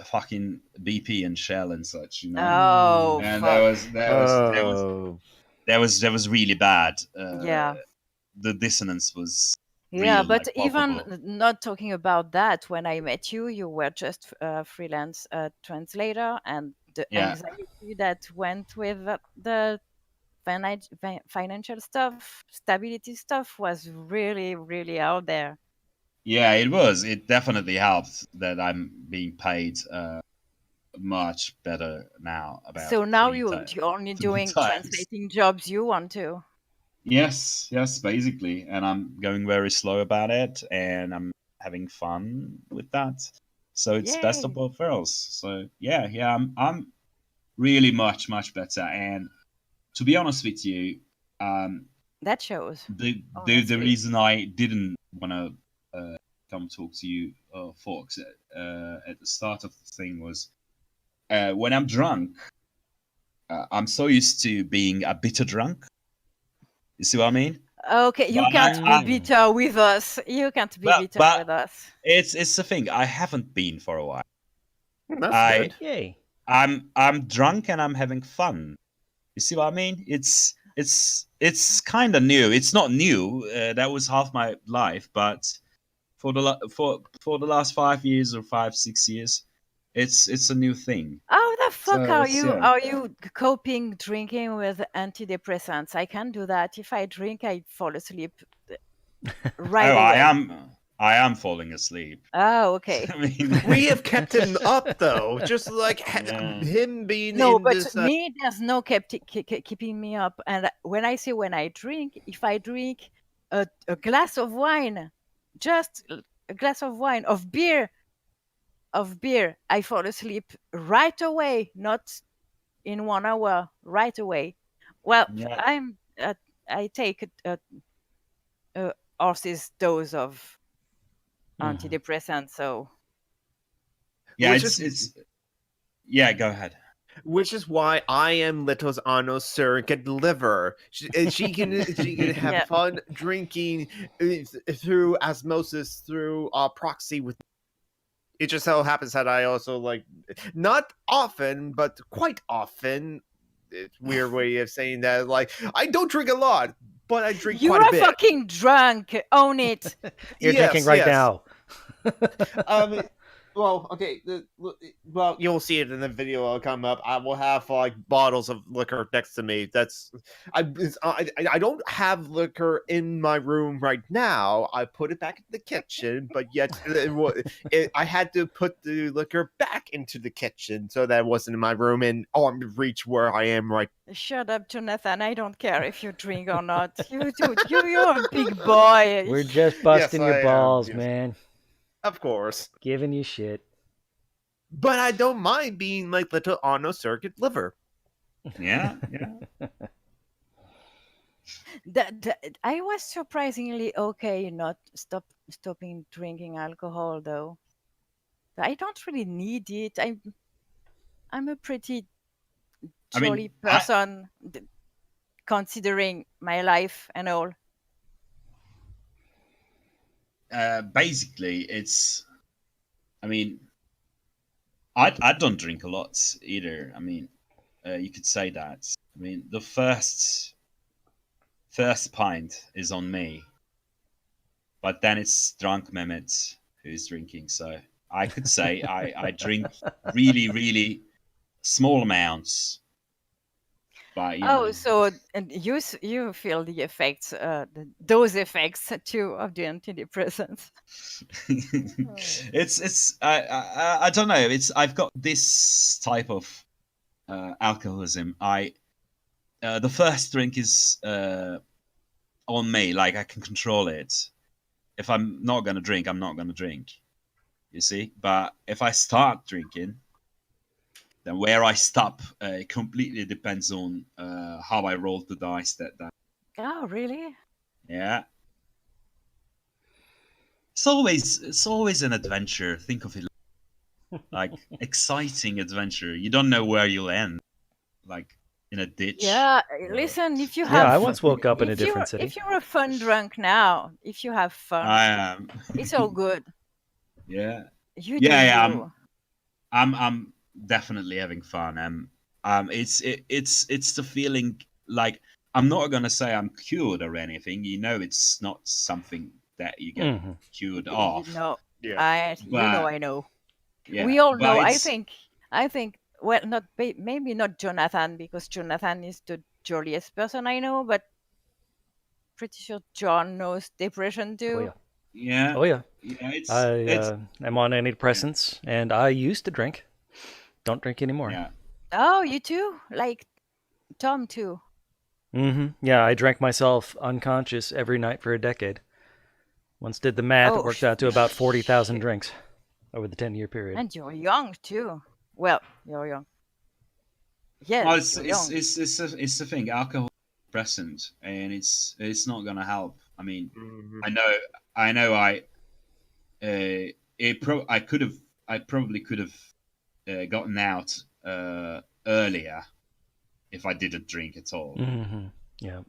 fucking BP and Shell and such, oh, and fuck. Oh. that was really bad. Yeah. The dissonance was Yeah, real, but like even palpable. not talking about that, when I met you, you were just a freelance translator, and the Yeah, anxiety that went with the financial stuff, stability stuff was really, really out there. yeah, it was. It definitely helped that I'm being paid much better now, about So now you're only three doing times. translating jobs you want to. Yes, basically, and I'm going very slow about it, and I'm having fun with that. So it's best of Yay! both worlds. So yeah, I'm really much better. And to be honest with you, um, That shows, the honestly. reason I didn't want to come talk to you folks at the start of the thing was when I'm drunk, I'm so used to being a bitter drunk. You see what I mean? Okay, you But can't be I, bitter with us. You can't be bitter but with us. it's the thing. I haven't been for a while. That's I good. Yay. I'm drunk and I'm having fun. You see what I mean? It's kind of new. It's not new. That was half my life, but for the last 5 years or 5 6 years, it's a new thing. How the fuck So are it's you yeah. are you coping drinking with antidepressants? I can't do that. If I drink, I fall asleep right Oh, away. I am falling asleep. Oh, okay. I mean, We have kept him up though, just like Yeah. him being No, in but this. me, there's no keeping me up. And when I say when I drink, if I drink a glass of wine, just a glass of wine, of beer, I fall asleep right away, not in 1 hour, right away. Well, Yeah, I take a horse's dose of Mhm. antidepressant, so yeah. Which is It's yeah. Go ahead. which is why I am Lito's Anno's surrogate liver. She can have yeah. fun drinking through osmosis through proxy with. It just so happens that I also like not often, but quite often. It's a weird way of saying that. Like I don't drink a lot, but I drink You quite a are bit. fucking drunk. Own it. You're Yes, drinking right yes. now. Um, well, okay. Well, you'll see it in the video. I'll come up. I will have like bottles of liquor next to me. I don't have liquor in my room right now. I put it back in the kitchen, but yet I had to put the liquor back into the kitchen so that it wasn't in my room and arm's reach where I am right. Shut up, Jonathan. I don't care if you drink or not. You're a big boy. We're just busting I your am, balls, yes. man. Of course. Giving you shit. But I don't mind being like little Anno circuit liver. Yeah, yeah. I was surprisingly okay not stopping drinking alcohol though. I don't really need it. I'm a pretty I jolly mean, person, considering my life and all. basically, it's. I mean, I don't drink a lot either. I mean, you could say that. I mean, the first pint is on me, but then it's drunk Mehmet who's drinking. So I could say I drink really, really small amounts. But you Oh, know, so and you feel the effects, those effects too of the antidepressants. it's I don't know. It's I've got this type of alcoholism. The first drink is on me. Like I can control it. If I'm not gonna drink, I'm not gonna drink. You see, but if I start drinking, then where I stop completely depends on how I roll the dice that day. Oh, really? Yeah, it's always an adventure. Think of it like exciting adventure. You don't know where you'll end, like in a ditch. Yeah. or- Listen, if you Yeah, I have, once woke up in a if you different city. if you're a fun drunk now, if you have fun, I am. it's all good. Yeah, You do yeah, yeah. you. I'm definitely having fun. It's the feeling like I'm not gonna say I'm cured or anything. You know, it's not something that you get Mhm. cured You of. know, Yeah. But I know. yeah, We all but know. it's I think. Well, not maybe not Jonathan because Jonathan is the jolliest person I know, but pretty sure John knows depression Oh too. yeah. yeah, Oh yeah. yeah. I It's am on antidepressants, and I used to drink. Don't drink anymore. yeah. Oh, you too? Like Tom too. Yeah, I drank myself unconscious every night for a decade. Once did the math, it Oh, worked out to about 40,000 shit. drinks over the 10-year period. And you're young too. Well, you're young. Yes, Well, you're young. it's the thing. Alcohol is present, and it's not gonna help. I mean, Mhm. I know. I could have. I probably could have gotten out earlier if I didn't drink at all. Yeah.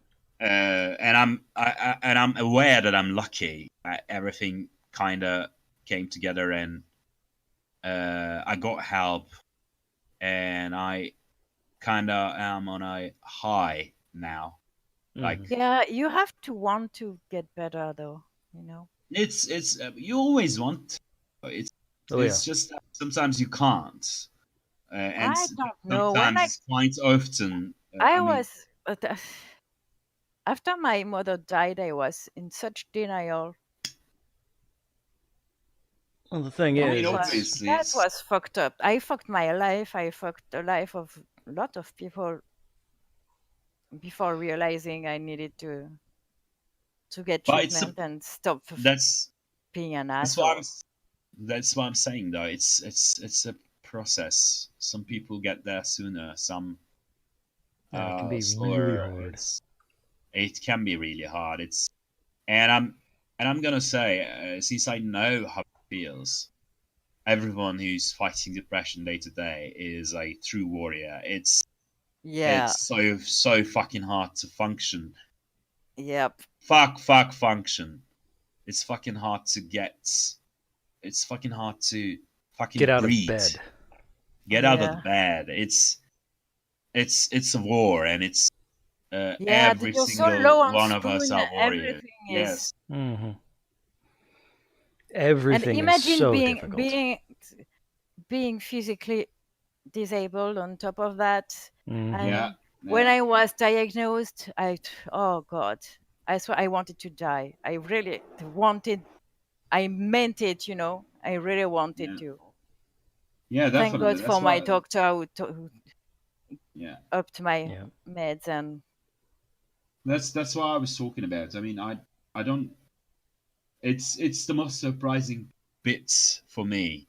and I'm aware that I'm lucky. Everything kind of came together, and I got help, and I kind of am on a high now. Like Yeah, you have to want to get better, though. You know. it's you always want to. It's Oh yeah. it's just that sometimes you can't, and I don't know. When sometimes it's quite often. I I mean, was after my mother died, I was in such denial. Well, the thing I mean, is, obviously, That it's was fucked up. I fucked my life. I fucked the life of a lot of people before realizing I needed to get but it's a treatment and stop that's being an that's what I'm asshole. that's what I'm saying though. It's a process. Some people get there sooner, some Yeah, it can be really slower. hard. It can be really hard. And I'm and I'm gonna say, since I know how it feels, everyone who's fighting depression day to day is a true warrior. Yeah. It's so fucking hard to function. Yep. Function. It's fucking hard to get. It's fucking hard to Get fucking out of breathe. bed. Get out of the Yeah. bed. It's a war, and it's Yeah. every You're so single low on one of us spoon. are warriors. Everything is. Yes. hmm And Everything is imagine so being difficult. being physically disabled on top of that. hmm Yeah. And when Yeah. I was diagnosed, oh God, I swear I wanted to die. I really wanted, I meant it, I really wanted Yeah. to. Yeah. Thank Definitely. God That's for my why. doctor who Yeah. upped my Yeah. meds and That's what I was talking about. I mean, I don't. It's the most surprising bits for me.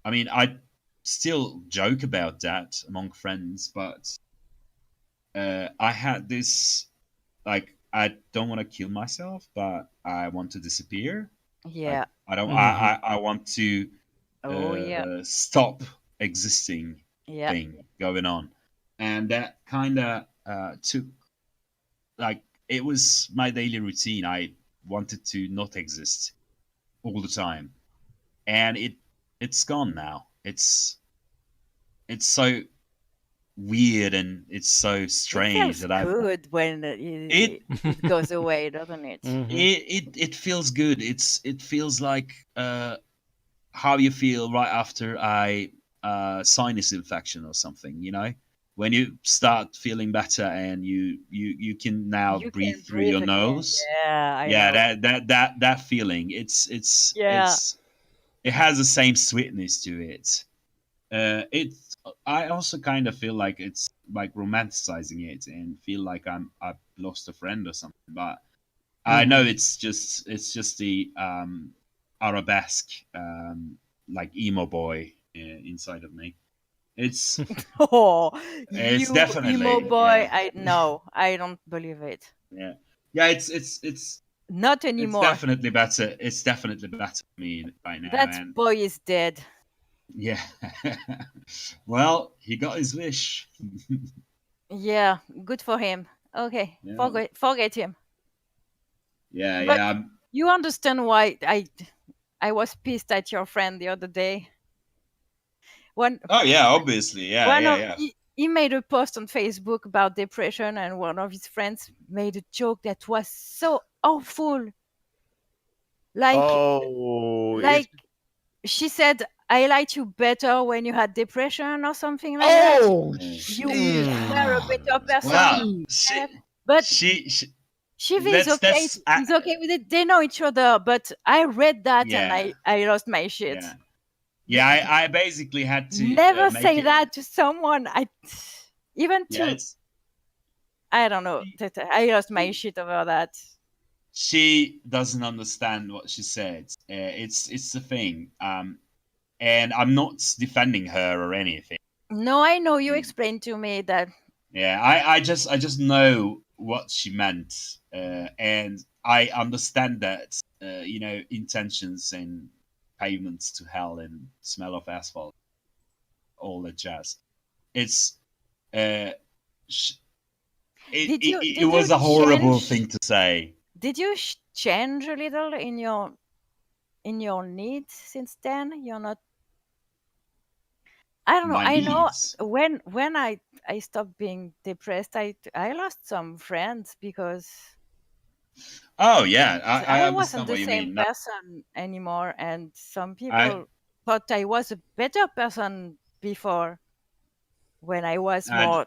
I mean, I still joke about that among friends, but I had this like I don't want to kill myself, but I want to disappear. Like yeah. I don't. hmm I want to Oh yeah. stop existing Yeah. thing going on, and that kind of took like it was my daily routine. I wanted to not exist all the time, and it's gone now. It's so weird and it's so It strange feels that I've good when it it goes away, doesn't it? hmm it feels good. It feels like how you feel right after a sinus infection or something. You know, when you start feeling better and you can now You breathe can through breathe your again. nose. Yeah, I Yeah, know. that feeling. Yeah. It has the same sweetness to it. It I also kind of feel like it's like romanticizing it and feel like I've lost a friend or something. But I know hmm it's just the arabesque like emo boy inside of me. It's Oh, it's you emo definitely boy. yeah I know. I don't believe it. yeah yeah Not it's anymore. definitely better. It's definitely better for me right now. That And boy is dead. yeah, well, he got his wish. Yeah, good for him. Okay, Yeah, forget him. yeah, But yeah. you understand why I was pissed at your friend the other day. One Oh yeah, obviously, yeah, one yeah, of yeah. he made a post on Facebook about depression, and one of his friends made a joke that was so awful. Like Oh, like she said, I liked you better when you had depression or something like that. oh, Yeah. You were a better Well, person. she, But she, she Shivi is okay. that's He's okay with it. They know each other. But I read that and yeah, I lost my shit. yeah, yeah. I basically had to Never make say it. that to someone. Even Yeah, to I don't know. I lost my shit over that. she doesn't understand what she said. It's the thing. And I'm not defending her or anything. No, I know you explained to me that. Yeah, I just know what she meant, and I understand that intentions and pavements to hell and smell of asphalt, all that jazz. It's uh, sh- it was a horrible change? thing to say. Did you change a little in your needs since then? You're not. I don't know. My I know needs. when I stopped being depressed, I lost some friends because Oh yeah, I I wasn't understand the what you same mean. No, person anymore, and some I people thought I was a better person before when I was I more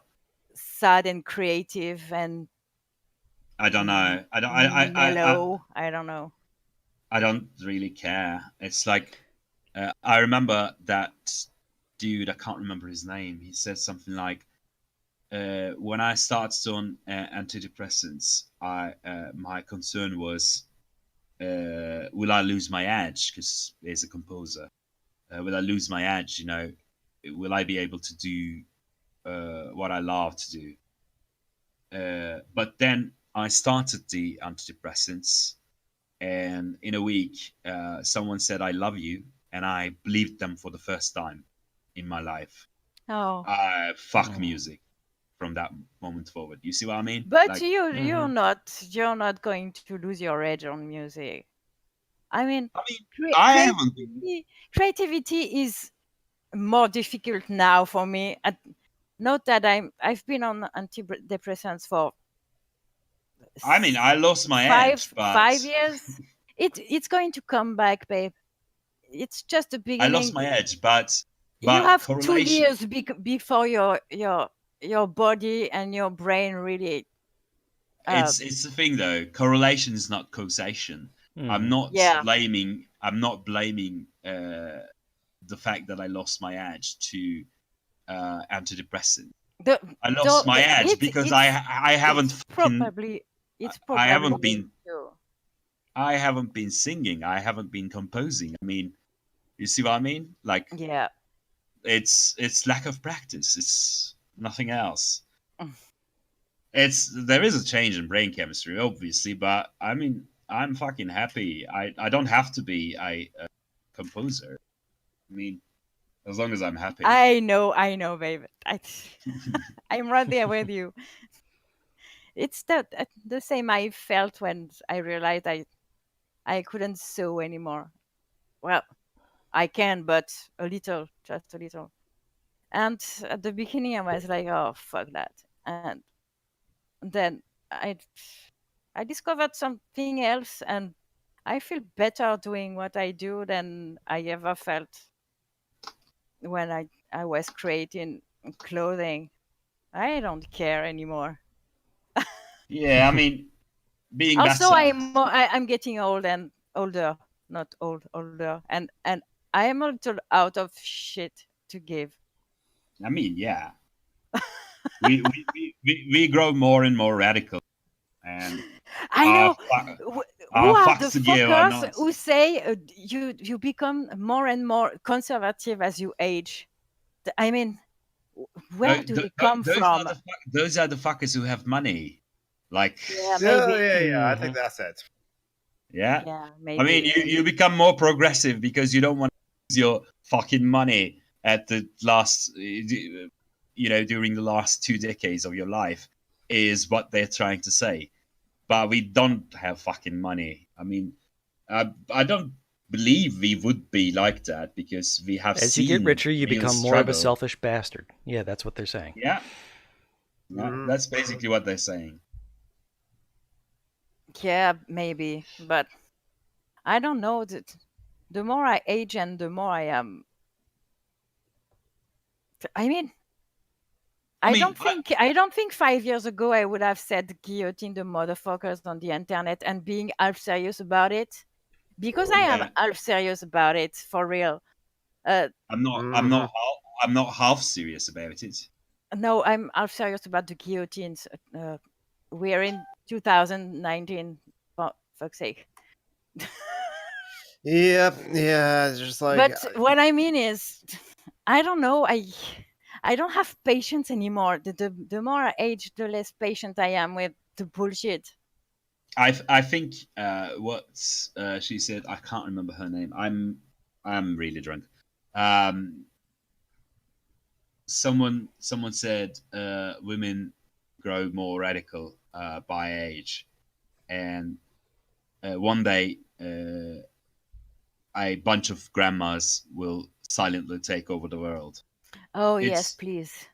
sad and creative and I don't know. I don't mellow. I don't know. I don't really care. It's like I remember that dude. I can't remember his name. He said something like, "When I started on antidepressants, I my concern was, will I lose my edge? Because he's a composer. Will I lose my edge? You know, will I be able to do what I love to do?" But then I started the antidepressants, and in a week, someone said, "I love you," and I believed them for the first time in my life. Oh, Fuck music from that moment forward. You see what I mean? but Like, you're not going to lose your edge on music. I mean, I mean, I haven't been. creativity is more difficult now for me. Not that I've been on antidepressants for I mean, I lost my five edge, but 5 years. It's going to come back, babe. It's just the I lost beginning. my edge. You But have two correlation. years before your body and your brain really. Uh, It's the thing though. Correlation is not causation. I'm Mhm. not yeah, blaming. I'm not blaming the fact that I lost my edge to antidepressant. the I lost my edge it's because it's I haven't it's fucking probably it's I probably haven't linked been to. I haven't been singing. I haven't been composing. I mean, you see what I mean? Like Yeah. it's lack of practice. It's nothing else. It's there is a change in brain chemistry, obviously, but I mean, I'm fucking happy. I don't have to be a composer. I mean, as long as I'm happy. I know, babe. I'm right there with you. It's the same I felt when I realized I couldn't sew anymore. Well, I can, but a little, just a little. And at the beginning, I was like, "Oh, fuck that," and then I I discovered something else, and I feel better doing what I do than I ever felt when I was creating clothing. I don't care anymore. Yeah, I mean, being Also, better. I'm getting old and older, not old, older, and I am a little out of shit to give. I mean, yeah, we grow more and more radical, and I our know. Who our are the fucks to give are fuckers not. who say you become more and more conservative as you age? I mean, where do they come from? Those are the fuckers who have money. Like, Yeah, Yeah, maybe. yeah, yeah. I think Mhm. that's it. yeah. Yeah, I mean, maybe. you become more progressive because you don't want to use your fucking money at the last, during the last 2 decades of your life, is what they're trying to say. But we don't have fucking money. I mean, I don't believe we would be like that because we have As you get seen richer, you real become more of a struggle. selfish bastard. Yeah, that's what they're saying. Yeah, yeah, Hmm. that's basically what they're saying. Yeah, maybe. But I don't know. That the more I age and the more I am. I mean, I I mean, don't think I don't think 5 years ago I would have said guillotine the motherfuckers on the internet and being half serious about it because I am yeah, half serious about it for real. Uh, Hmm. I'm not half serious about it. no, I'm half serious about the guillotines. We're in 2019. For fuck's sake. Yep. Yeah. It's just like But what I mean is, I don't know. I don't have patience anymore. The more I age, the less patient I am with the bullshit. I think what she said. I can't remember her name. I'm really drunk. Um, someone said women grow more radical by age, and one day a bunch of grandmas will silently take over the world. Oh yes, It's please.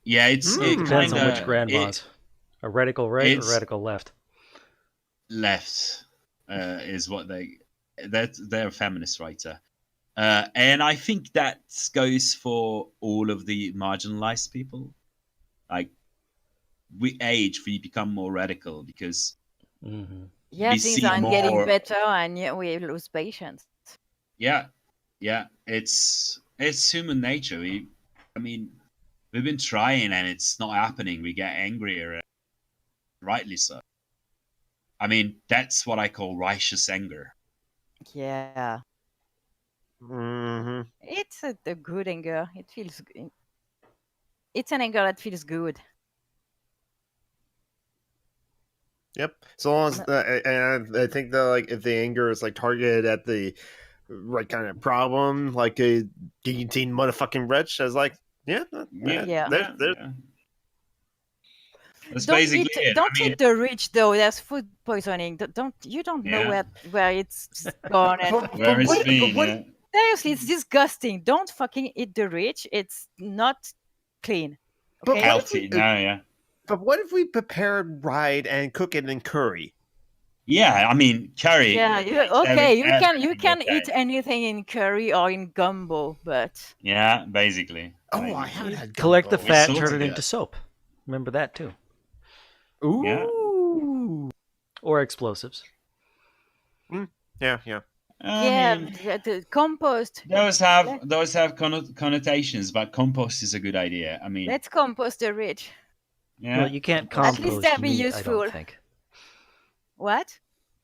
yeah, It it depends kind on which of grandmas. A radical right or it's radical left? left is what they're a feminist writer. And I think that goes for all of the marginalized people. Like, we age, we become more radical because Hmm. Yeah, we things see aren't getting more. better, and yeah, we lose patience. Yeah, yeah, it's human nature. I mean, we've been trying and it's not happening. We get angrier, rightly so. I mean, that's what I call righteous anger. Yeah, Hmm. it's a good anger. It's an anger that feels good. Yep. So long as No- and I think that like if the anger is like targeted at the right kind of problem, like a guillotine motherfucking rich, as like Yeah, Yeah. there's yeah. That's basically it. Don't I mean, eat the rich though. There's food poisoning. Don't you don't know yeah, where it's gone, and where it's but been, what yeah. seriously, it's disgusting. Don't fucking eat the rich. It's not clean. but Okay? what if Healthy, no, yeah. but what if we prepared right and cook it in curry? Yeah, I mean, curry, Yeah, having okay. You everything can eat okay. anything in curry or in gumbo, but Yeah, basically. Oh, I haven't Basically. had Collect the gumbo. We fat and turn sorted it it. into soap. Remember that too. Yeah. Ooh. Or explosives. Yeah, yeah. I yeah, mean, the compost. those have connotations, but compost is a good idea. I mean, Let's compost the rich. Well, yeah, you can't At compost is least good. compost they'll be meat, I don't useful. think. What?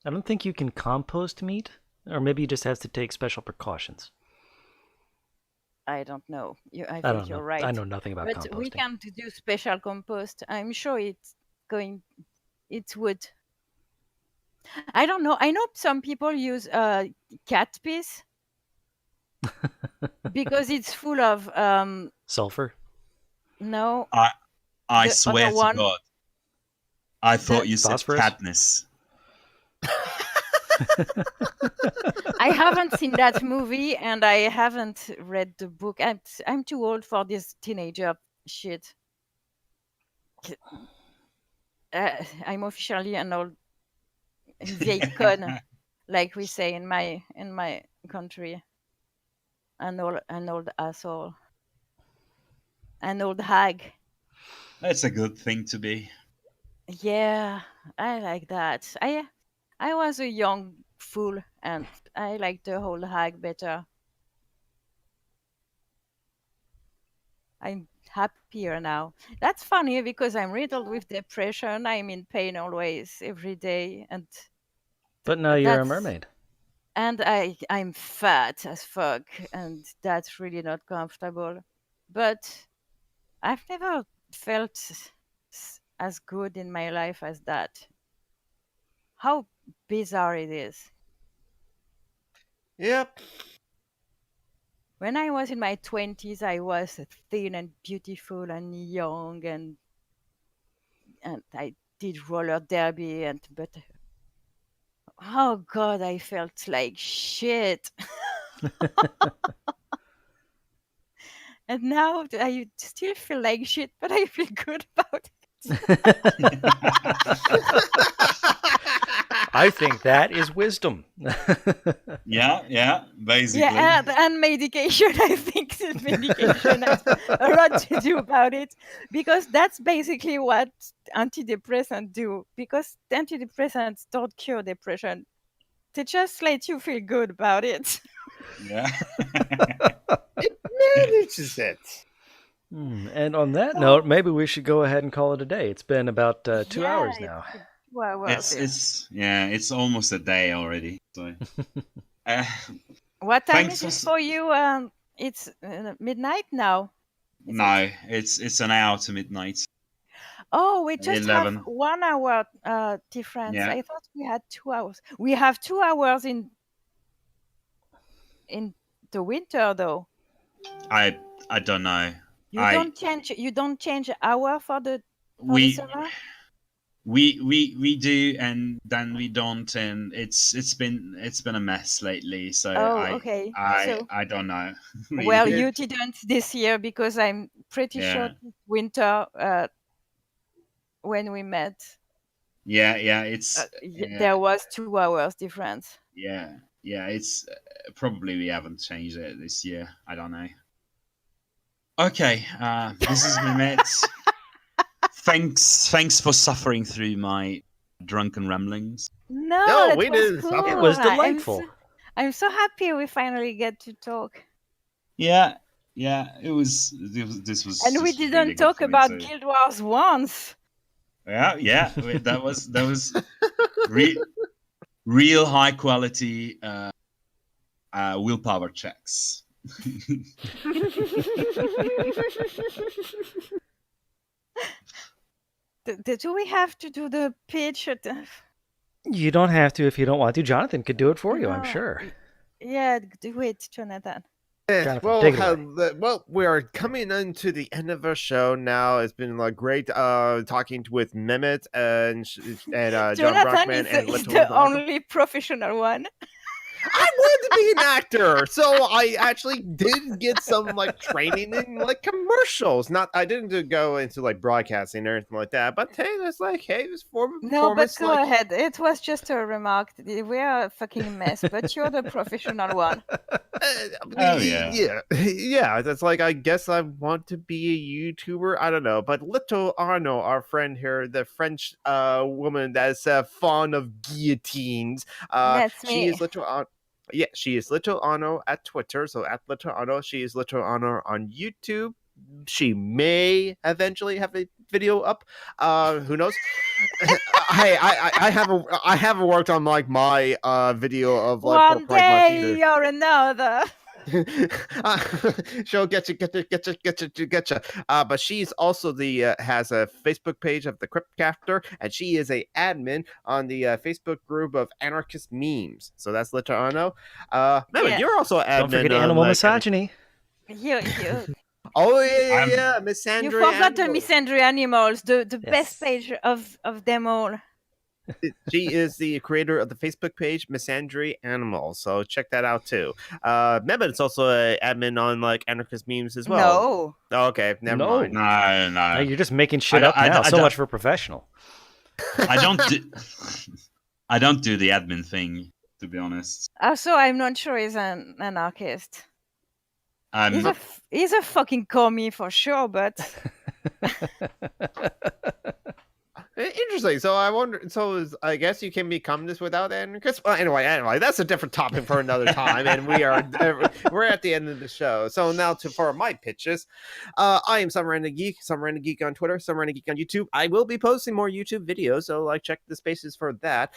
I don't think you can compost meat. Or maybe it just has to take special precautions. I don't know. I I think don't you're know. right. I know nothing about But we composting. can't do special compost. I'm sure going. It would. I don't know. I know some people use cat piss because it's full of Sulfur? no, I the other swear to one, God, I the thought you said Phosphorus? Katniss. I haven't seen that movie and I haven't read the book. I'm too old for this teenager shit. I'm officially an old vieille conne, like we say in my country. An old asshole, an old hag. That's a good thing to be. Yeah, I like that. I was a young fool and I like the old hag better. I'm happier now. That's funny because I'm riddled with depression. I'm in pain always, every day, and But now you're a that's mermaid. and I'm fat as fuck, and that's really not comfortable. But I've never felt as good in my life as that. How bizarre it is. Yep. When I was in my 20s, I was thin and beautiful and young, and I did roller derby, and but oh god, I felt like shit. And now I still feel like shit, but I feel good about it. I think that is wisdom. Yeah, basically. Yeah, and medication. I think the medication has a lot to do about it because that's basically what antidepressants do. Because antidepressants don't cure depression; they just let you feel good about it. Yeah. It manages it. And on that note, maybe we should go ahead and call it a day. It's been about 2 Yeah, hours it's now. been 2 hours. Yeah. It's almost a day already. So, uh, What time thanks is for it for you? It's midnight now. Is it? no, it's an hour to midnight. Oh, we just have 11. 1 hour difference. Yeah, I thought we had 2 hours. We have 2 hours in the winter though. I I don't know. You I don't change. You don't change hour for the for the we summer? we do, and then we don't, and it's been a mess lately. So Oh, okay. So, I don't know well, really. you didn't this year because I'm pretty sure Yeah, this winter, when we met, yeah. It's there was 2 hours difference. yeah. It's probably we haven't changed it this year. I don't know. Okay, this is Mehmet. Thanks for suffering through my drunken ramblings. No, No, that we was didn't cool. suffer. It was delightful. I'm so happy we finally get to talk. Yeah, it was. This was And we just really didn't good talk for me about too. Guild Wars once. Yeah. That was real high quality willpower checks. Do we have to do the pitch? You don't have to if you don't want to. Jonathan could do it for you, I'm No. sure. Yeah, do it, Jonathan. Jonathan, Well, take it away. well, we are coming into the end of our show now. It's been like great talking with Mehmet and John Jonathan Brockman is and is Little the Eduardo. only professional one. I wanted to be an actor, so I actually did get some like training in like commercials. Not, I didn't go into like broadcasting or anything like that. But hey, it's like, hey, this form of No, but performance, go like, ahead. It was just a remark. We are a fucking mess, but you're the professional one. Oh, yeah. yeah. That's like, I guess I want to be a YouTuber. I don't know, but Little Arno, our friend here, the French woman that's fond of guillotines, That's she me. is Little Arno. Yeah, she is Little Arno at Twitter. So at Little Arno, she is Little Arno on YouTube. She may eventually have a video up. Who knows? Hey, I haven't worked on like my video of like One for Pride Month day either. or another. She'll get you. But she's also the has a Facebook page of the Cryptcaptor, and she is a admin on the Facebook group of anarchist memes. So that's Little Arno. Remember, Yeah. you're also admin. Don't forget on, animal like, misogyny. You Oh yeah, I'm- Miss you Sandra. forgot the misandry animals, the Yes. best page of them all. She is the creator of the Facebook page Misandry Animals, so check that out too. Mehmet's also an admin on like anarchist memes as well. No. Oh, okay, never No. mind. No. No, you're just making shit I up don't- I now. don't- I So don't- much for professional. I don't do. I don't do the admin thing, to be honest. Also, I'm not sure he's an anarchist. He's a fucking commie for sure, but Interesting. So I wonder. I guess you can be communist without anarchist. Well, anyway, that's a different topic for another time, and we're at the end of the show. So now for my pitches, I am Some Random Geek on Twitter, Some Random Geek on YouTube. I will be posting more YouTube videos, so like check the spaces for that.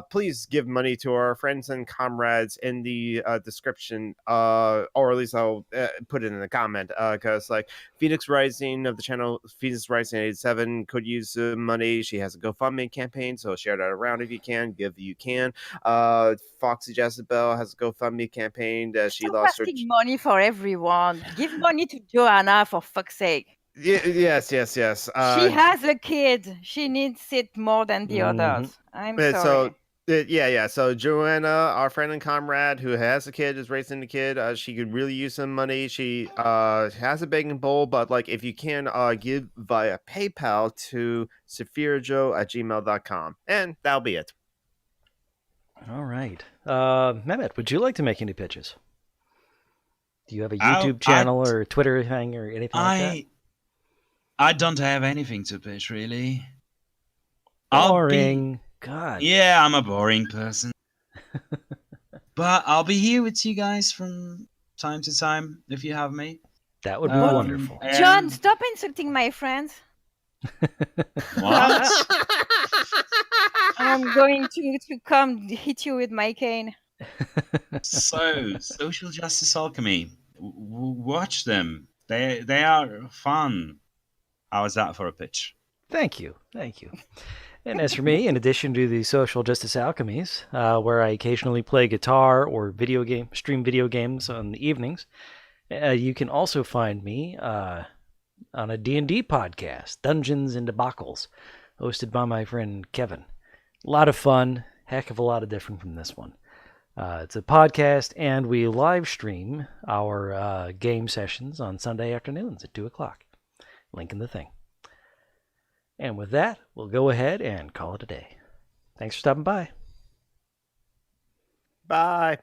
Please give money to our friends and comrades in the description, or at least I'll put it in the comment, because like Phoenix Rising of the channel Phoenix Rising 87 could use money. She has a GoFundMe campaign, so share that around if you can. Give if you can. Foxy Jezebel has a GoFundMe campaign that she stop lost her. asking money for everyone. Give money to Joanna for fuck's sake. Yes. She has a kid. She needs it more than the others. I'm sorry. So yeah. So Joanna, our friend and comrade who has a kid, is raising the kid. She could really use some money. She has a begging bowl, but like if you can give via PayPal to saphirajo@gmail.com, and that'll be it. All right. Mehmet, would you like to make any pitches? Do you have a YouTube channel or a Twitter thing or anything like that? I don't have anything to pitch, really. Boring. God. Yeah, I'm a boring person. But I'll be here with you guys from time to time if you have me. That would be wonderful. John, stop insulting my friends. What? I'm going to come hit you with my cane. So, Social Justice Alchemy. Watch them. They are fun. How is that for a pitch? Thank you. And as for me, in addition to the Social Justice Alchemies, where I occasionally play guitar or stream video games on the evenings, you can also find me on a D&D podcast, Dungeons and Debacles, hosted by my friend Kevin. A lot of fun, heck of a lot of different from this one. It's a podcast, and we live stream our game sessions on Sunday afternoons at 2 o'clock. Link in the thing. And with that, we'll go ahead and call it a day. Thanks for stopping by. Bye.